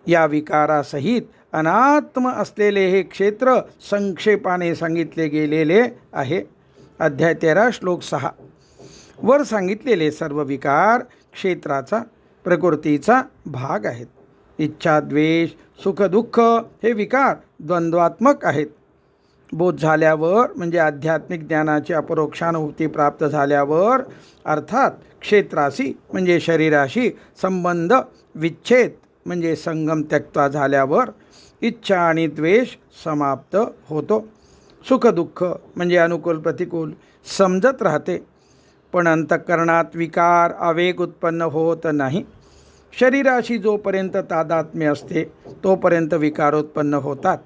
या विकारासहित अनात्म असलेले हे क्षेत्र संक्षेपाने सांगितले गेलेले आहे. अध्याय 13 श्लोक 6. वर सांगितलेले सर्व विकार क्षेत्राचा प्रकृतीचा भाग आहेत. इच्छा, द्वेष, सुख, दुःख हे विकार द्वंद्वात्मक आहेत. बोध झाल्यावर म्हणजे आध्यात्मिक ज्ञानाची अपरोक्षानुभूती प्राप्त झाल्यावर अर्थात क्षेत्राशी म्हणजे शरीराशी संबंध विच्छेद म्हणजे संगम त्यक्ता झाल्यावर इच्छा आणि द्वेष समाप्त होतो. सुख दुःख म्हणजे अनुकूल प्रतिकूल समजत राहते पण अंतःकरणात विकार आवेग उत्पन्न होत नाही. शरीराशी जोपर्यंत तादात्म्य असते तोपर्यंत विकारोत्पन्न होतात.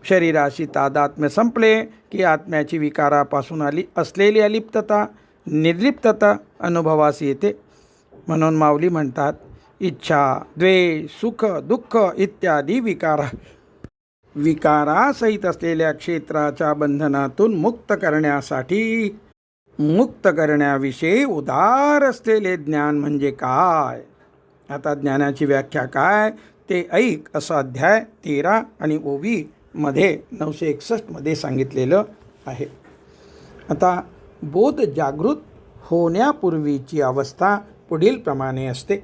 शरीराशी तादात्म्य संपले की आत्म्याची विकारापासून असलेली अलिप्तता, निर्लिप्तता अनुभवास येते. म्हणून माऊली म्हणतात, इच्छा, द्वेष, सुख, दुःख इत्यादी विकारासहित असलेल्या क्षेत्राच्या बंधनातून मुक्त करण्याविषयी उदार असलेले ज्ञान म्हणजे काय? आता ज्ञानाची व्याख्या काय ते ऐक, असं अध्याय 13 आणि ओवी मध्ये 961 मध्ये सांगितलेलं आहे. आता बोध जागृत होण्यापूर्वीची अवस्था पुढील प्रमाणे असते.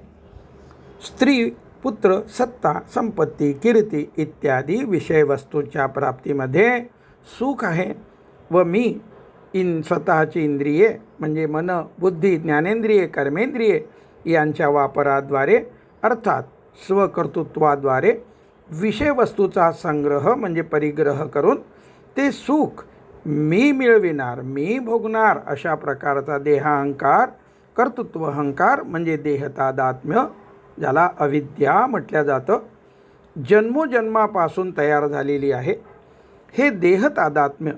स्त्री, पुत्र, सत्ता, संपत्ती, कीर्ती इत्यादी विषयवस्तूच्या प्राप्तीमध्ये सुख आहे व मी स्वतःची इंद्रिये म्हणजे मन, बुद्धी, ज्ञानेंद्रिये, कर्मेंद्रिये यांच्या वापराद्वारे अर्थात स्वकर्तृत्वाद्वारे विषयवस्तूचा संग्रह म्हणजे परिग्रह करून ते सुख मी मिळविणार, मी भोगणार अशा प्रकारचा देहाहंकार, कर्तृत्व अहंकार म्हणजे देहतादात्म्य, ज्याला अविद्या म्हटलं जातं, जन्मोजन्मापासून तयार झालेली आहे. हे देहतादात्म्य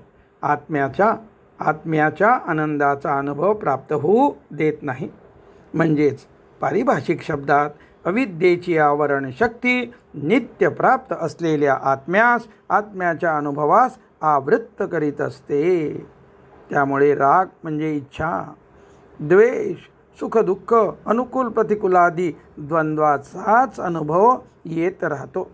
आत्म्याच्या आनंदाचा अनुभव प्राप्त होऊ देत नाही. म्हणजेच पारिभाषिक शब्दात अविद्येची आवरण शक्ती नित्य प्राप्त असलेल्या आत्म्याच्या अनुभवास आवृत्त करीत असते. त्यामुळे राग म्हणजे इच्छा, द्वेष, सुख दुःख, अनुकूल प्रतिकूलादी द्वंद्वाचाच अनुभव येत राहतो.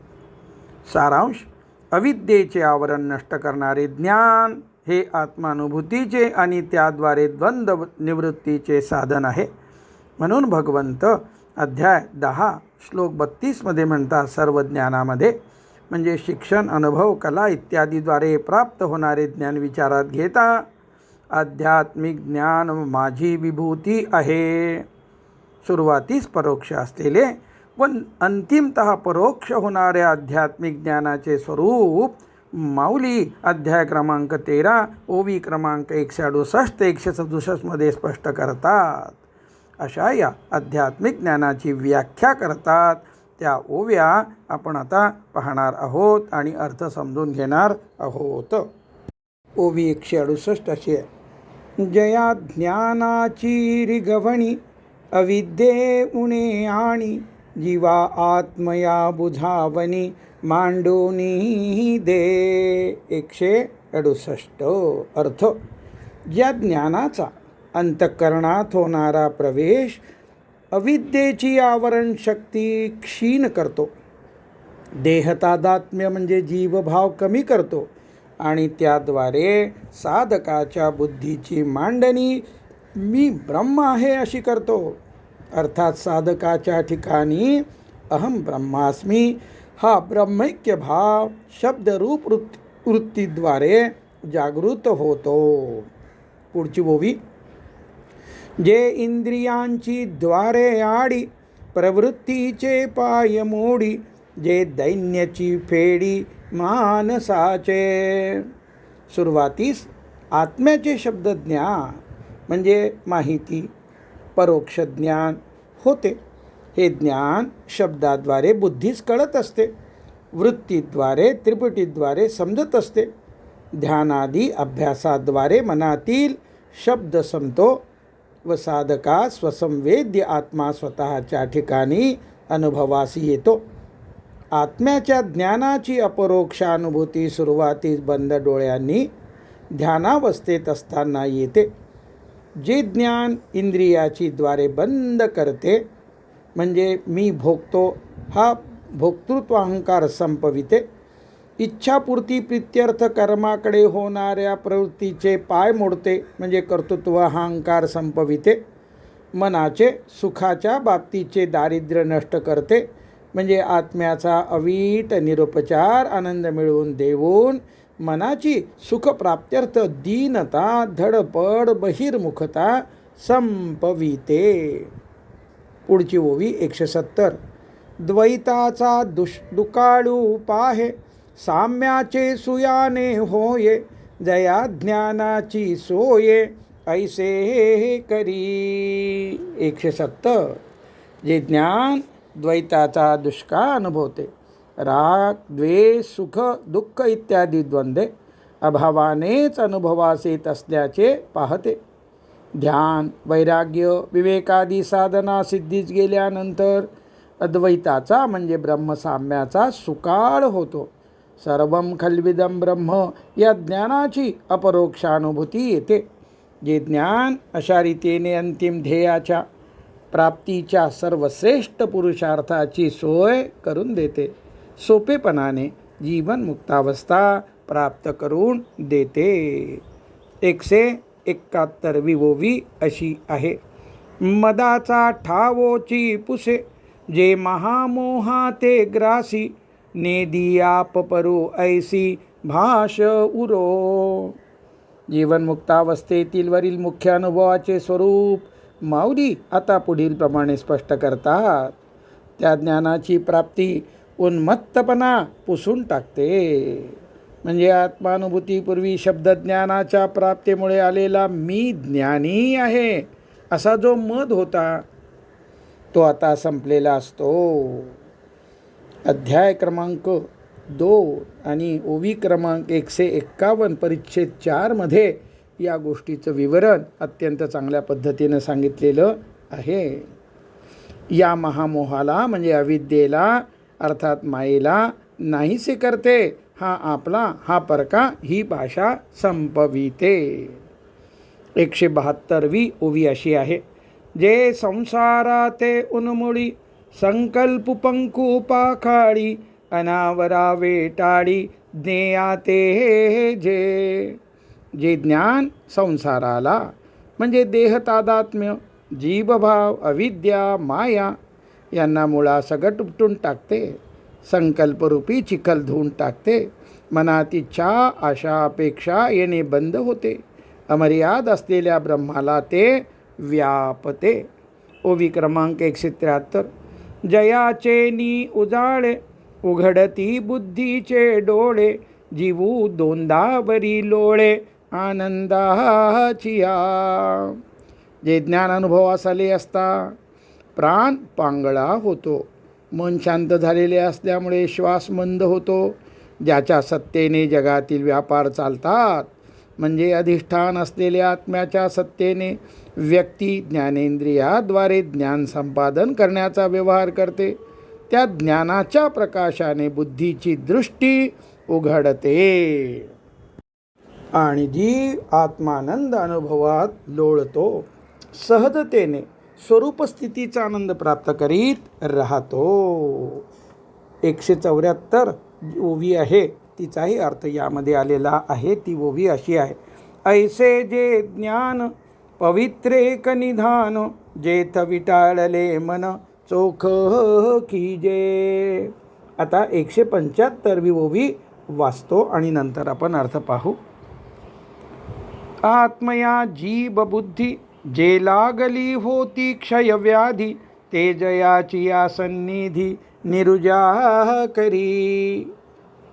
सारांश, अविद्येचे आवरण नष्ट करणारे ज्ञान हे आत्मानुभूतीचे आणि त्याद्वारे द्वंद्व निवृत्तीचे साधन आहे. म्हणून भगवंत अध्याय 10 श्लोक 32 मध्ये म्हणतात, सर्व ज्ञानामध्ये म्हणजे शिक्षण, अनुभव, कला इत्यादीद्वारे प्राप्त होणारे ज्ञान विचारात घेता आध्यात्मिक ज्ञान माझी विभूती आहे. सुरुवातीस परोक्ष असलेले व अंतिमतः परोक्ष होणाऱ्या आध्यात्मिक ज्ञानाचे स्वरूप माऊली अध्याय क्रमांक 13 ओवी क्रमांक 168-167 मध्ये स्पष्ट करतात. अशा या आध्यात्मिक ज्ञानाची व्याख्या करतात त्या ओव्या आपण आता पाहणार आहोत आणि अर्थ समजून घेणार आहोत. ओवी 168 अशी आहे. जया ज्ञानाची रिगवणी अविद्ये उणे आणि जीवा आत्मया बुझावणी मांडोनी दे. 168 अर्थ. ज्या ज्ञानाचा अंतःकरणात होणारा प्रवेश अविद्येची आवरण शक्ती क्षीण करतो, देहतादात्म्य म्हणजे जीवभाव कमी करतो आणि त्याद्वारे साधकाच्या बुद्धीची मांडणी मी ब्रह्म आहे अशी करतो. अर्थात साधकाच्या ठिकाणी अहम ब्रह्मास्मी हा ब्रह्मैक्य भाव शब्दरूप वृत्तीद्वारे जागृत होतो. पुढची ओवी. जे इंद्रियांची द्वारे आडी प्रवृत्तीचे पाय मोडी जे दैन्याची फेडी मानसाचे. सुरुवातीस आत्म्याचे शब्दज्ञान म्हणजे माहिती, परोक्ष ज्ञान होते. हे ज्ञान शब्दाद्वारे बुद्धीस कळत असते, वृत्तीद्वारे त्रिपुटीद्वारे समजत असते, ध्यानादी अभ्यासाद्वारे मनातील शब्द समतो व साधका स्वसंवेद्य आत्मा स्वतःच्या ठिकाणी अनुभवासी येतो. आत्म्याच्या ज्ञानाची अपरोक्षानुभूती सुरुवातीस बंद डोळ्यांनी ध्यानावस्थेत असताना येते. जे ज्ञान इंद्रियाची द्वारे बंद करते म्हणजे मी भोगतो हा भोक्तृत्व अहंकार संपविते, इच्छापूर्ती प्रित्यर्थ कर्माकडे होणाऱ्या प्रवृत्तीचे पाय मोडते म्हणजे कर्तृत्व अहंकार संपविते, मनाचे सुखाच्या बाबतीचे दारिद्र्य नष्ट करते म्हणजे आत्म्याचा अवीट निरुपचार आनंद मिळवून देऊन मनाची सुखप्राप्त्यर्थ दीनता, धडपड, बहिर्मुखता संपविते. पुढची ओवी 170. द्वैताचा दुकाळू पाहे साम्याचे सुयाने होये जया ज्ञानाची सोये ऐसे करी. 170. जे ज्ञान द्वैताचा दुष्काळ अनुभवते. राग, द्वेष, सुख, दुःख इत्यादी द्वंद्वे अभावानेच अनुभवास येत असल्याचे पाहते. ध्यान, वैराग्य, विवेकादी साधना सिद्धीस गेल्यानंतर अद्वैताचा म्हणजे ब्रह्मसाम्याचा सुकाळ होतो. सर्वं खल्विदं ब्रह्म या ज्ञानाची अपरोक्षानुभूती येते. जे ज्ञान अशा रीतीने अंतिम ध्येयाच्या प्राप्तीच्या सर्वश्रेष्ठ पुरुषार्थाची सोय करून देते. सोपेपणाने जीवन मुक्तावस्था प्राप्त करून देते. 171वी ओवी अशी आहे. मदाचा ठावोची पुसे, जे महामोहा ते ग्रासी, नेदियाप परो ऐसी भाष उरो. जीवनमुक्तावस्थेतील वरील मुख्य अनुभवाचे स्वरूप माऊली आता पुढील प्रमाणे स्पष्ट करतात. त्या ज्ञानाची प्राप्ती उन्मत्तपणा पुसून टाकते. म्हणजे आत्मानुभूतीपूर्वी शब्दज्ञानाच्या प्राप्तीमुळे आलेला मी ज्ञानी आहे असा जो मद होता तो आता संपलेला असतो. अध्याय क्रमांक 2 आणि ओवी क्रमांक 151 परिच्छेद 4 मध्ये या गोष्टीचं विवरण अत्यंत चांगल्या पद्धतीनं सांगितलेलं आहे. या महामोहाला म्हणजे अविद्येला अर्थात मायेला नाहीसे करते. हा आपला, हा परका ही भाषा संपविते. 172वी ओवी अशी आहे. जे संसाराते उन्मुळी, संकल्प पंकु पाखाळी, अनावरा वेटाळी, ज्ञेयाते जे. जे ज्ञान संसाराला म्हणजे देहतादात्म्य, जीवभाव, अविद्या, माया यांना मुळासकट उपटून टाकते. संकल्परूपी चिखल धुवून टाकते. मनात इच्छा, आशा, अपेक्षा येणे बंद होते. अमर्याद असलेल्या ब्रह्माला ते व्यापते. ओवी क्रमांक 173. जयाचे नी उजाळे, उघडती बुद्धीचे डोळे, जीवू दोंदावरी लोळे, आनंदाचिया. जे ज्ञान अनुभवास आले असता प्राण पांगळा होतो. मन शांत झालेले असल्यामुळे श्वास मंद होतो. ज्याच्या सत्तेने जगातील व्यापार चालतात म्हणजे अधिष्ठान असलेल्या आत्म्याच्या सत्तेने व्यक्ती ज्ञानेंद्रियाद्वारे ज्ञान संपादन करण्याचा व्यवहार करते. त्या ज्ञानाच्या प्रकाशाने बुद्धीची दृष्टी उघडते आणि जी आत्मानंद अनुभवात लोळतो सहजतेने स्वरूपस्थितीचा आनंद प्राप्त करीत राहतो. 174 ओवी आहे, तिचाही अर्थ यामध्ये आलेला आहे. ती ओवी अशी आहे. ऐसे जे ज्ञान पवित्रेक निधान, जेथ विटाळले मन चोख कीजे. आता 175वी ओवी वाचतो आणि नंतर आपण अर्थ पाहू. आत्मया जीव बुद्धी, जे लागली होती क्षयव्याधी, ते जयाची या सन्निधी निरुजा करी.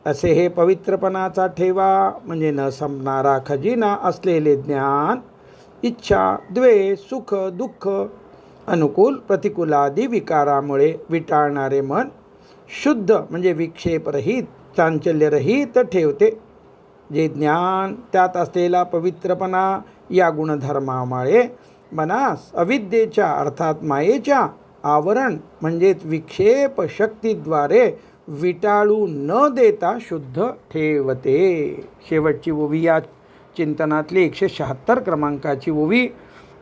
असे हे पवित्रपणाचा ठेवा म्हणजे न संपणारा खजिना असलेले ज्ञान इच्छा, द्वेष, सुख, दुःख, अनुकूल प्रतिकूलादी विकारामुळे विटाळणारे मन शुद्ध म्हणजे विक्षेपरहित, चांचल्यरहित ठेवते. जे ज्ञान त्यात असलेला पवित्रपणा या गुणधर्मामुळे मनास अविद्येच्या अर्थात मायेच्या आवरण म्हणजेच विक्षेप शक्तीद्वारे विटाळू न देता शुद्ध ठेवते. शेवटची ओवी या चिंतनातली 176 क्रमांकाची ओवी.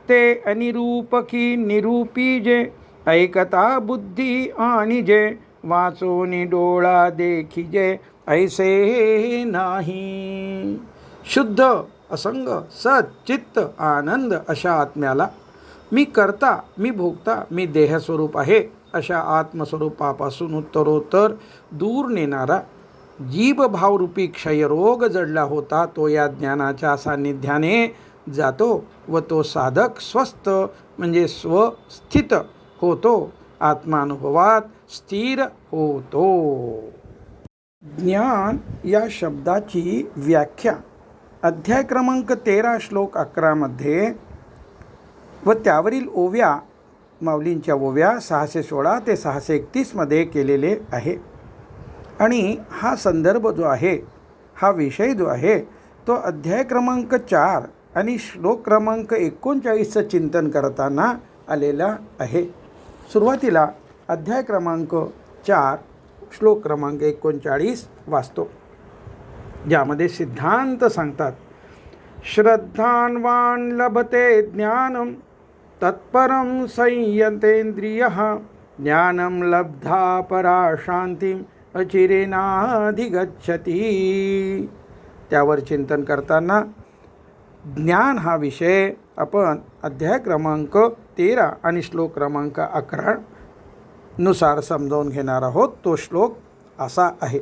ते अनिरूपकी निरूपी जे, ऐकता बुद्धी आणि जे, वाचोनी डोळा देखी जे, ऐसे नाही. शुद्ध असंग सत चित्त आनंद अशा आत्म्याला मी करता, मी भोगता, मी देहस्वरूप आहे अशा आत्मस्वरूपापासून उत्तरोत्तर दूर नेणारा जीवभावरूपी क्षयरोग जडला होता तो या ज्ञानाच्या सान्निध्याने जातो व तो साधक स्वस्थ म्हणजे स्वस्थित होतो, आत्मानुभवात स्थिर होतो. ज्ञान या शब्दाची व्याख्या अध्याय क्रमांक 13 श्लोक 11 मध्ये व त्यावरील ओव्या माऊलींच्या ओव्या 616 ते 631 केलेले आहे. आणि हा संदर्भ जो आहे, हा विषय जो आहे, तो अध्याय क्रमांक 4 आणि श्लोक क्रमांक 39चं चिंतन करताना आलेला आहे. सुरुवातीला अध्याय क्रमांक 4 श्लोक क्रमांक 39 वाचतो, ज्यामध्ये सिद्धांत सांगतात. श्रद्धान्वान लभते ज्ञानम तत्परम संयतेंद्रियः ज्ञानम लब्धा परा शांतिम अचिरेनाधिगच्छति. त्यावर चिंतन करताना ज्ञान हा विषय आपण अध्याय क्रमांक 13 आणि श्लोक क्रमांक 11 नुसार समजावून घेणार आहोत. तो श्लोक असा आहे.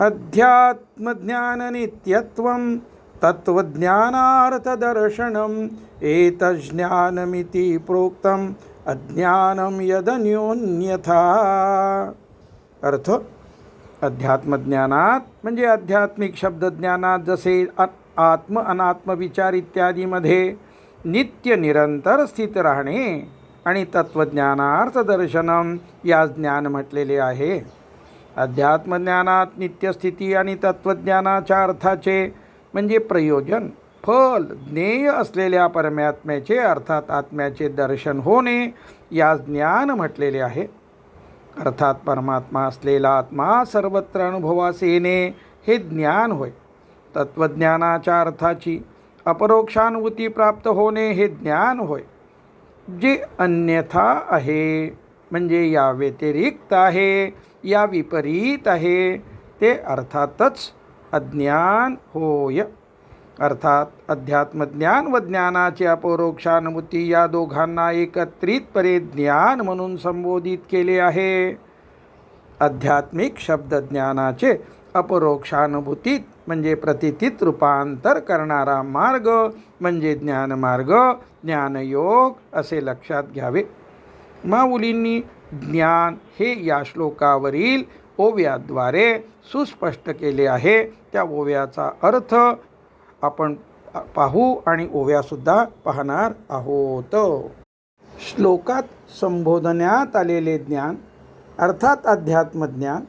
अध्यात्मज्ञाननित्यत्वं तत्त्वज्ञानार्थदर्शनम् एतज्ज्ञानमिति प्रोक्तम् अज्ञानं यदन्योन्यथा. अर्थ, अध्यात्मज्ञानात म्हणजे आध्यात्मिक शब्दज्ञानात जसे आत्म अनात्म विचार इत्यादीमध्ये नित्य निरंतर स्थित राहणे आणि तत्त्वज्ञानार्थ दर्शनम या ज्ञान म्हटलेले आहे. अध्यात्मज्ञानात नित्यस्थिती आणि तत्त्वज्ञानाच्या अर्थाचे म्हणजे प्रयोजन, फल, ज्ञेय असलेल्या परमात्म्याचे अर्थात आत्म्याचे दर्शन होणे या ज्ञान म्हटलेले आहे. अर्थात परमात्मा असलेला आत्मा सर्वत्र अनुभवास येणे हे ज्ञान होय. तत्त्वज्ञानाच्या अर्थाची अपरोक्षानुभूती प्राप्त होणे हे ज्ञान होय. जे अन्यथा आहे म्हणजे या व्यतिरिक्त आहे, या विपरीत आहे, ते अर्थातच अज्ञान होय. अर्थात अध्यात्मज्ञान व ज्ञानाची अपरोक्षानुभूती या दोघांना एकत्रितपणे ज्ञान म्हणून संबोधित केले आहे. आध्यात्मिक शब्दज्ञानाचे अपरोक्षानुभूतीत म्हणजे प्रतितीत रूपांतर करणारा मार्ग म्हणजे ज्ञानमार्ग, ज्ञानयोग असे लक्षात घ्यावे. माऊलींनी ज्ञान हे या श्लोकावरील ओव्याद्वारे सुस्पष्ट केले आहे. त्या ओव्याचा अर्थ आपण पाहू आणि ओव्यासुद्धा पाहणार आहोत. श्लोकात संबोधण्यात आलेले ज्ञान अर्थात अध्यात्मज्ञान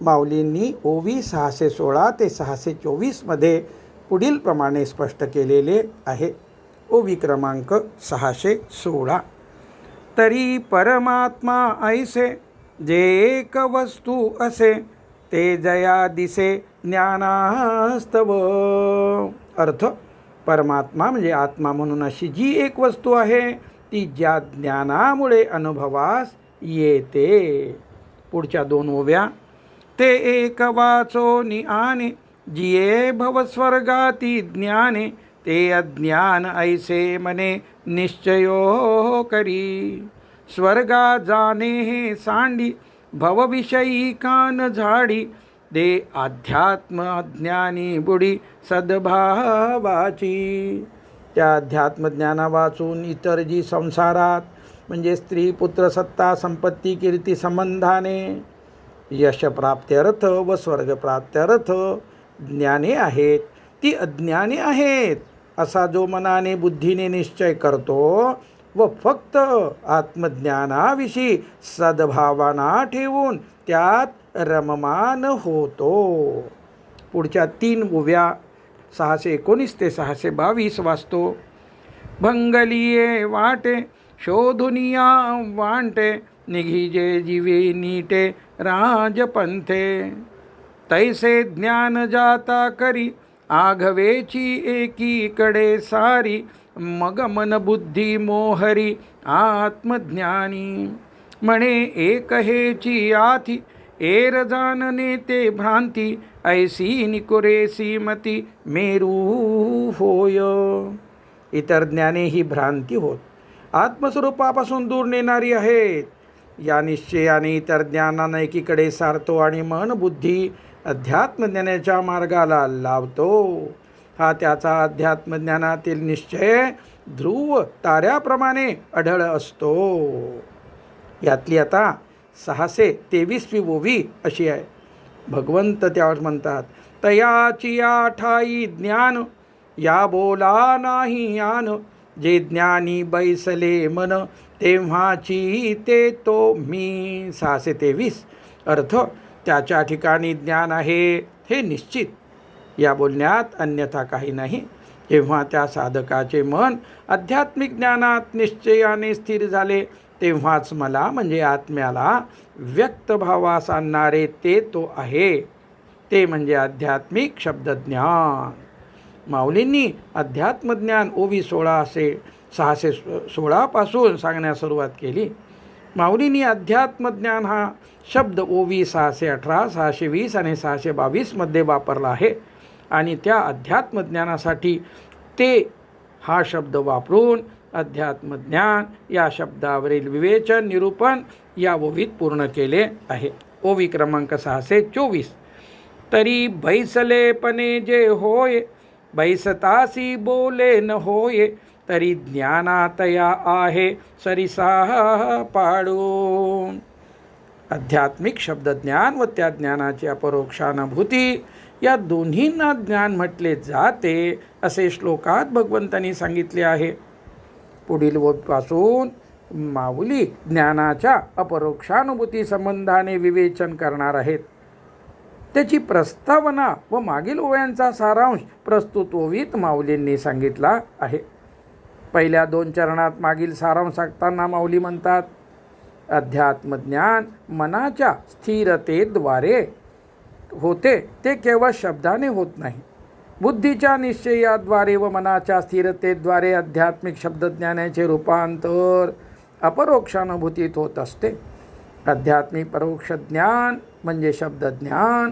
माऊलींनी ओवी 616 ते 624 पुढील प्रमाणे स्पष्ट केलेले आहे. ओवी क्रमांक 616. तरी परमात्मा ऐसे जे एक वस्तू असे ते जया दिसे ज्ञानास्तव. अर्थ, परमात्मा म्हणजे आत्मा म्हणून अशी जी एक वस्तू आहे ती ज्या ज्ञानामुळे अनुभवास येते. पुढच्या 2 ओव्या. ते एक वाचोनी आने जिये भवस्वर्गाती ज्ञाने ते अज्ञान ऐसे मने निश्चयो करी. स्वर्गा जाणे हे सांडी भवविषयी कान झाडी दे अध्यात्म अज्ञानी बुडी सद्भावाची. त्या अध्यात्मज्ञाना वाचून इतर जी संसारात म्हणजे स्त्री पुत्र सत्ता संपत्ती कीर्ती संबंधाने यशप्राप्त्यर्थ व स्वर्गप्राप्त्यर्थ ज्ञाने आहेत ती अज्ञाने आहेत असा जो मनाने बुद्धीने निश्चय करतो व फक्त आत्मज्ञानाविषयी सद्भावना ठेवून त्यात रममान होतो. पुढच्या 3 ओव्या 619 ते 622 वाचतो. भंगलिये वाटे शोधुनिया वांटे निघिजे जीवे नीटे राजपंथे तैसे ज्ञान जाता करी आघवेची एकीकडे सारी मग मन बुद्धी मोहरी आत्मज्ञानी म्हणे एक हेची आथी एर जानने ते भ्रांती ऐसी निकुरेसी मती मेरू होय. इतर ज्ञाने ही भ्रांती होत आत्मस्वरूपापासून दूर नेणारी आहेत. या निश्चयाने इतर ज्ञानांना एकीकडे सारतो आणि मन बुद्धी अध्यात्मज्ञानाच्या मार्गाला लावतो. हा त्याचा अध्यात्मज्ञानातील निश्चय ध्रुव ताऱ्याप्रमाणे अढळ असतो. यातली आता 623वी ओवी अशी आहे. भगवंत त्यावर म्हणतात. तयाची ठाई ज्ञान या बोला नाही यान जे ज्ञानी बैसले मन तेव्हाची ते तो मी. 623. अर्थ त्याच्या ठिकाणी ज्ञान आहे हे निश्चित, या बोलण्यात अन्यथा काही नाही. जेव्हा त्या साधकाचे मन आध्यात्मिक ज्ञानात निश्चयाने स्थिर झाले, तेव्हाच मला म्हणजे आत्म्याला व्यक्त भावास आणणारे ते तो आहे, ते म्हणजे आध्यात्मिक शब्दज्ञान. माऊलींनी अध्यात्मज्ञान ओवी 616 पासून सांगण्यास सुरुवात केली. माऊलींनी अध्यात्मज्ञान हा शब्द ओवी 618, 620 आणि 622 मध्ये वापरला आहे आणि त्या अध्यात्मज्ञानासाठी ते हा शब्द वापरून अध्यात्मज्ञान या शब्दावरील विवेचन निरूपण या ओवीत पूर्ण केले आहे. ओवी क्रमांक 624. तरी बैसलेपणे जे होय, बैसतासी बोले न होय, तरी ज्ञानातया आहे सरिसा पाडून. आध्यात्मिक शब्दज्ञान व त्या ज्ञानाची अपरोक्षानुभूती या दोन्हींना ज्ञान म्हटले जाते असे श्लोकात भगवंतांनी सांगितले आहे. पुढील ओवीपासून माऊली ज्ञानाच्या अपरोक्षानुभूती संबंधाने विवेचन करणार आहेत. त्याची प्रस्तावना व मागील ओव्यांचा सारांश प्रस्तुत ओवीत माऊलींनी सांगितला आहे. पहिल्या 2 चरणात मागील सारांश सांगताना माऊली म्हणतात, अध्यात्मज्ञान मनाच्या स्थिरतेद्वारे होते, ते केवळ शब्दाने होत नाही. बुद्धीच्या निश्चयाद्वारे व मनाच्या स्थिरतेद्वारे आध्यात्मिक शब्दज्ञानाचे रूपांतर अपरोक्षानुभूतीत होत असते. आध्यात्मिक परोक्ष ज्ञान म्हणजे शब्दज्ञान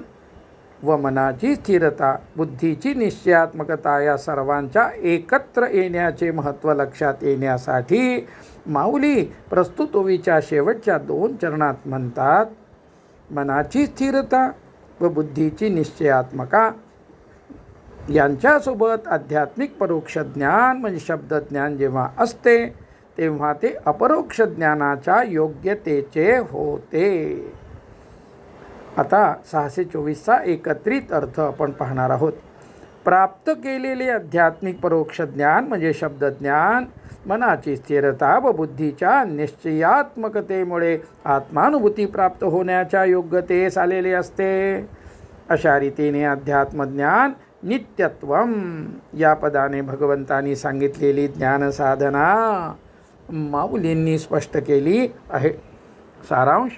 व मनाची स्थिरता, बुद्धीची निश्चयात्मकता या सर्वांच्या एकत्र येण्याचे महत्त्व लक्षात येण्यासाठी माऊली प्रस्तुत ओवीच्या शेवटच्या 2 चरणात म्हणतात, मनाची स्थिरता व बुद्धीची निश्चयात्मका यांच्यासोबत आध्यात्मिक परोक्ष ज्ञान म्हणजे शब्दज्ञान जेव्हा असते, तेव्हा ते अपरोक्ष ज्ञानाच्या योग्यतेचे होते. आता 624चा एकत्रित अर्थ आपण पाहणार आहोत. प्राप्त केलेले आध्यात्मिक परोक्ष ज्ञान म्हणजे शब्दज्ञान मनाची स्थिरता व बुद्धीच्या निश्चयात्मकतेमुळे आत्मानुभूती प्राप्त होण्याच्या योग्यतेस आलेले असते. अशा रीतीने अध्यात्मज्ञान नित्यत्वम या पदाने भगवंतांनी सांगितलेली ज्ञानसाधना माऊलींनी स्पष्ट केली आहे. सारांश,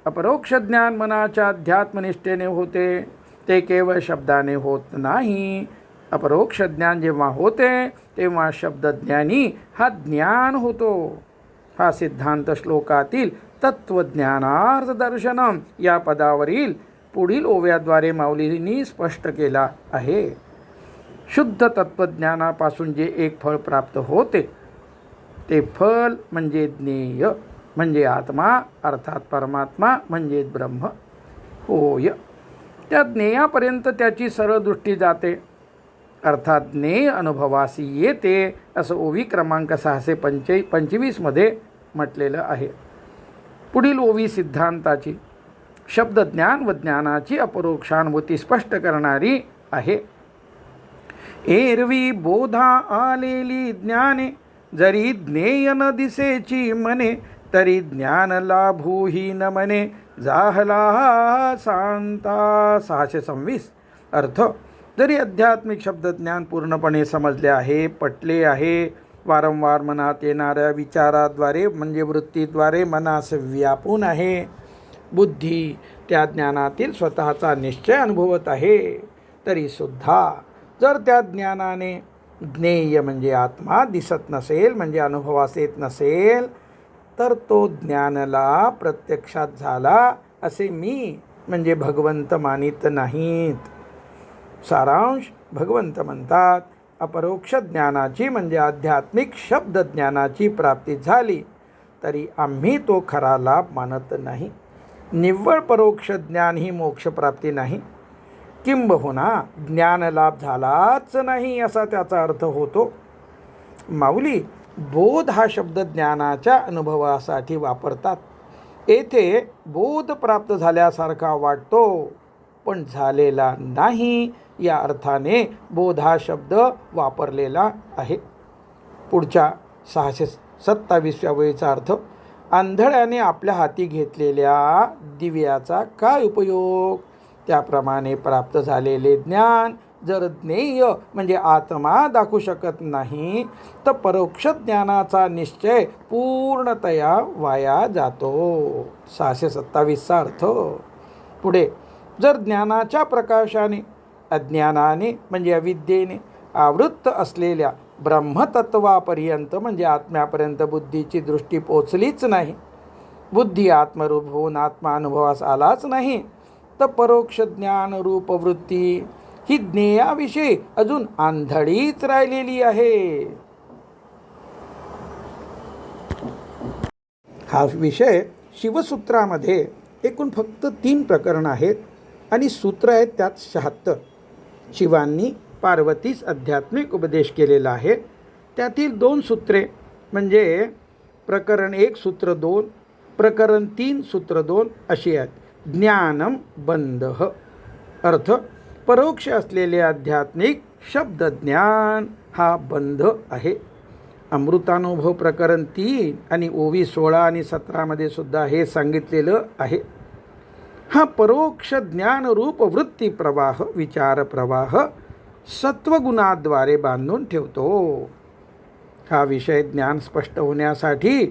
अपरोक्ष ज्ञान मनाच्या अध्यात्मनिष्ठेने होते, ते केवळ शब्दाने होत नाही. अपरोक्ष ज्ञान जेव्हा होते तेव्हा शब्दज्ञानी हा ज्ञान होतो. हा सिद्धांत श्लोकातील तत्वज्ञानार्थ दर्शनम या पदावरील पुढील ओव्याद्वारे माऊलींनी स्पष्ट केला आहे. शुद्ध तत्वज्ञानापासून जे एक फळ प्राप्त होते, ते फल म्हणजे ज्ञेय म्हणजे आत्मा अर्थात परमात्मा म्हणजे ब्रह्म होय. त्या ज्ञेयापर्यंत त्याची सरळ दृष्टी जाते, अर्थात ज्ञेय अनुभवासी येते, असं ओवी क्रमांक 625 मध्ये म्हटलेलं आहे. पुढील ओवी सिद्धांताची शब्दज्ञान व ज्ञानाची अपरोक्षानुभूती स्पष्ट करणारी आहे. एरवी बोधा आलेली ज्ञाने, जरी ज्ञेय न दिसेची मने, तरी ज्ञान लाभूही न मने, जाहला सांता. 626. अर्थ, जरी आध्यात्मिक शब्दज्ञान पूर्णपणे समजले आहे, पटले आहे, वारंवार मनात येणाऱ्या विचाराद्वारे म्हणजे वृत्तीद्वारे मनास व्यापून आहे, बुद्धी त्या ज्ञानातील स्वतःचा निश्चय अनुभवत आहे, तरीसुद्धा जर त्या ज्ञानाने ज्ञेय म्हणजे आत्मा दिसत नसेल म्हणजे अनुभवास येत नसेल, तर तो ज्ञानला प्रत्यक्षात झाला असे मी म्हणजे भगवंत मानित नाहीत. सारांश, भगवंत म्हणतात, अपरोक्ष ज्ञानाची म्हणजे आध्यात्मिक शब्द ज्ञानाची प्राप्ती झाली तरी आम्ही तो खरा लाभ मानत नाही. निव्वळ परोक्ष ज्ञान ही मोक्षप्राप्ती नाही, किंबहुना ज्ञान लाभ झालाच नाही असा त्याचा अर्थ होतो. माऊली बोध हा शब्द ज्ञानाच्या अनुभवासाठी वापरतात. येथे बोध प्राप्त झाल्यासारखा वाटतो पण झालेला नाही या अर्थाने बोध हा शब्द वापरलेला आहे. पुढच्या 627व्या ओळीचा अर्थ, आंधळ्याने आपल्या हाती घेतलेल्या दिव्याचा काय उपयोग? त्याप्रमाणे प्राप्त झालेले ज्ञान जर ज्ञेय म्हणजे आत्मा दाखवू शकत नाही तर परोक्ष ज्ञानाचा निश्चय पूर्णतया वाया जातो. 627चा अर्थ. पुढे, जर ज्ञानाच्या प्रकाशाने अज्ञानाने म्हणजे अविद्येने आवृत्त असलेल्या ब्रह्मतत्वापर्यंत म्हणजे आत्म्यापर्यंत बुद्धीची दृष्टी पोचलीच नाही, बुद्धी आत्मरूप होऊन आत्मा अनुभवास आलाच नाही, तर परोक्ष ज्ञान रूप वृत्ती ही ज्ञेयाविषयी अजून आंधळीच राहिलेली आहे. हा विषय शिवसूत्रामध्ये एकूण फक्त 3 प्रकरण आहेत आणि सूत्र आहेत त्यात 76. शिवांनी पार्वतीस आध्यात्मिक उपदेश केलेला आहे. त्यातील 2 सूत्रे म्हणजे प्रकरण 1 सूत्र 2, प्रकरण 3 सूत्र 2 अशी आहेत. ज्ञानम बंधः अर्थ, परोक्ष असलेले आध्यात्मिक शब्दज्ञान हा बंध आहे. अमृतानुभव प्रकरण 3 आणि ओवी 16 आणि 17 सुद्धा हे सांगितलेलं आहे. हा परोक्ष ज्ञान रूप वृत्ती प्रवाह, विचार प्रवाह सत्वगुणाद्वारे बांधून ठेवतो. हा विषय ज्ञान स्पष्ट होण्यासाठी,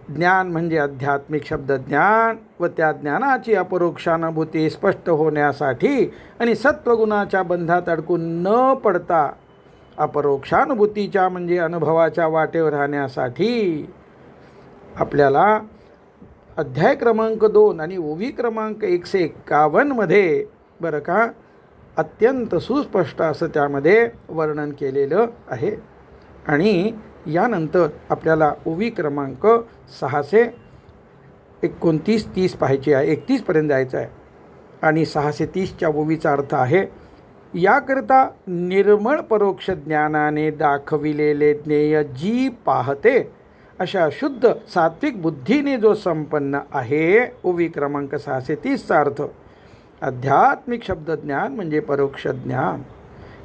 ज्ञान म्हणजे आध्यात्मिक शब्दज्ञान व त्या ज्ञानाची अपरोक्षानुभूती स्पष्ट होण्यासाठी आणि सत्वगुणाच्या बंधात अडकून न पडता अपरोक्षानुभूतीच्या म्हणजे अनुभवाच्या वाटेवर राहण्यासाठी आपल्याला अध्याय क्रमांक 2 आणि ओवी क्रमांक 151 मध्ये बरं का अत्यंत सुस्पष्ट असं त्यामध्ये वर्णन केलेलं आहे. आणि यानंतर आपल्याला ओवी क्रमांक 629-30 पाहायची आहे, 31पर्यंत जायचं आहे. आणि 630च्या ओवीचा अर्थ आहे, याकरिता निर्मळ परोक्ष ज्ञानाने दाखविलेले ज्ञेय जी पाहते अशा शुद्ध सात्विक बुद्धीने जो संपन्न आहे. ओवी क्रमांक 630चा अर्थ, आध्यात्मिक शब्दज्ञान म्हणजे परोक्ष ज्ञान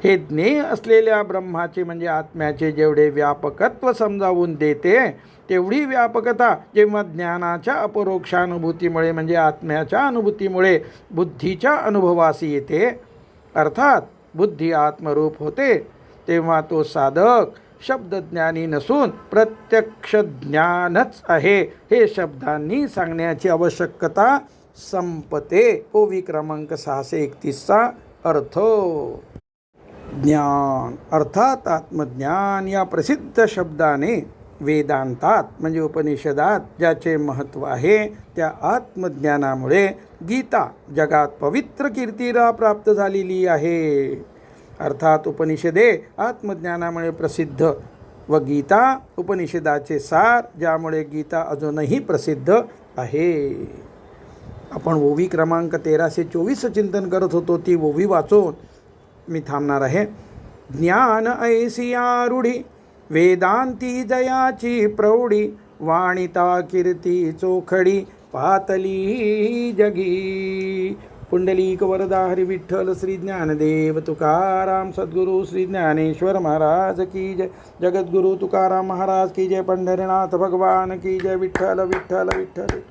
हे ज्ञेय असलेल्या ब्रह्माचे म्हणजे आत्म्याचे जेवढे व्यापकत्व समजावून देते तेवढी व्यापकता जेव्हा ज्ञानाच्या अपरोक्षानुभूतीमुळे म्हणजे आत्म्याच्या अनुभूतीमुळे बुद्धीच्या अनुभवासी येते, अर्थात बुद्धी आत्मरूप होते, तेव्हा तो साधक शब्दज्ञानी नसून प्रत्यक्ष ज्ञानच आहे हे शब्दांनी सांगण्याची आवश्यकता संपते. ओवी क्रमांक 631चा अर्थ. ज्ञान अर्थात आत्मज्ञान या प्रसिद्ध शब्दाने वेदांतात म्हणजे उपनिषदात ज्याचे महत्त्व आहे त्या आत्मज्ञानामुळे गीता जगात पवित्र कीर्तीला प्राप्त झालेली आहे. अर्थात उपनिषदे आत्मज्ञानामुळे प्रसिद्ध व गीता उपनिषदाचे सार ज्यामुळे गीता अजूनही प्रसिद्ध आहे. आपण ओवी क्रमांक 1324 चिंतन करत होतो, ती ओवी वाचून मी थांबणार आहे. ज्ञान ऐसिया रूढी वेदांती जयाची प्रौढी, वाणिता कीर्ती चोखडी पातली जगी. पुंडलीक वरदा हरी विठ्ठल श्री ज्ञानदेव तुकाराम सद्गुरु श्री ज्ञानेश्वर महाराज की जय. जगद्गुरु तुकाराम महाराज की जय. पंढरीनाथ भगवान की जय. विठ्ठल विठ्ठल विठ्ठल.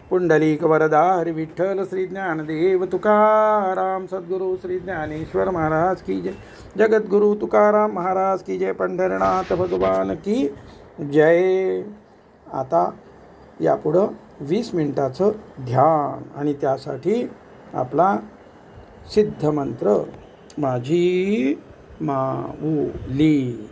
पुंडलीक वरदा हरी विठ्ठल श्री ज्ञानदेव तुकाराम सद्गुरु श्री ज्ञानेश्वर महाराज की जय. जगद्गुरु तुकाराम महाराज की जय. पंढरीनाथ भगवान की जय. आता यापुढं 20 मिनिटाचं ध्यान आणि त्यासाठी आपला सिद्ध मंत्र, माझी माऊली.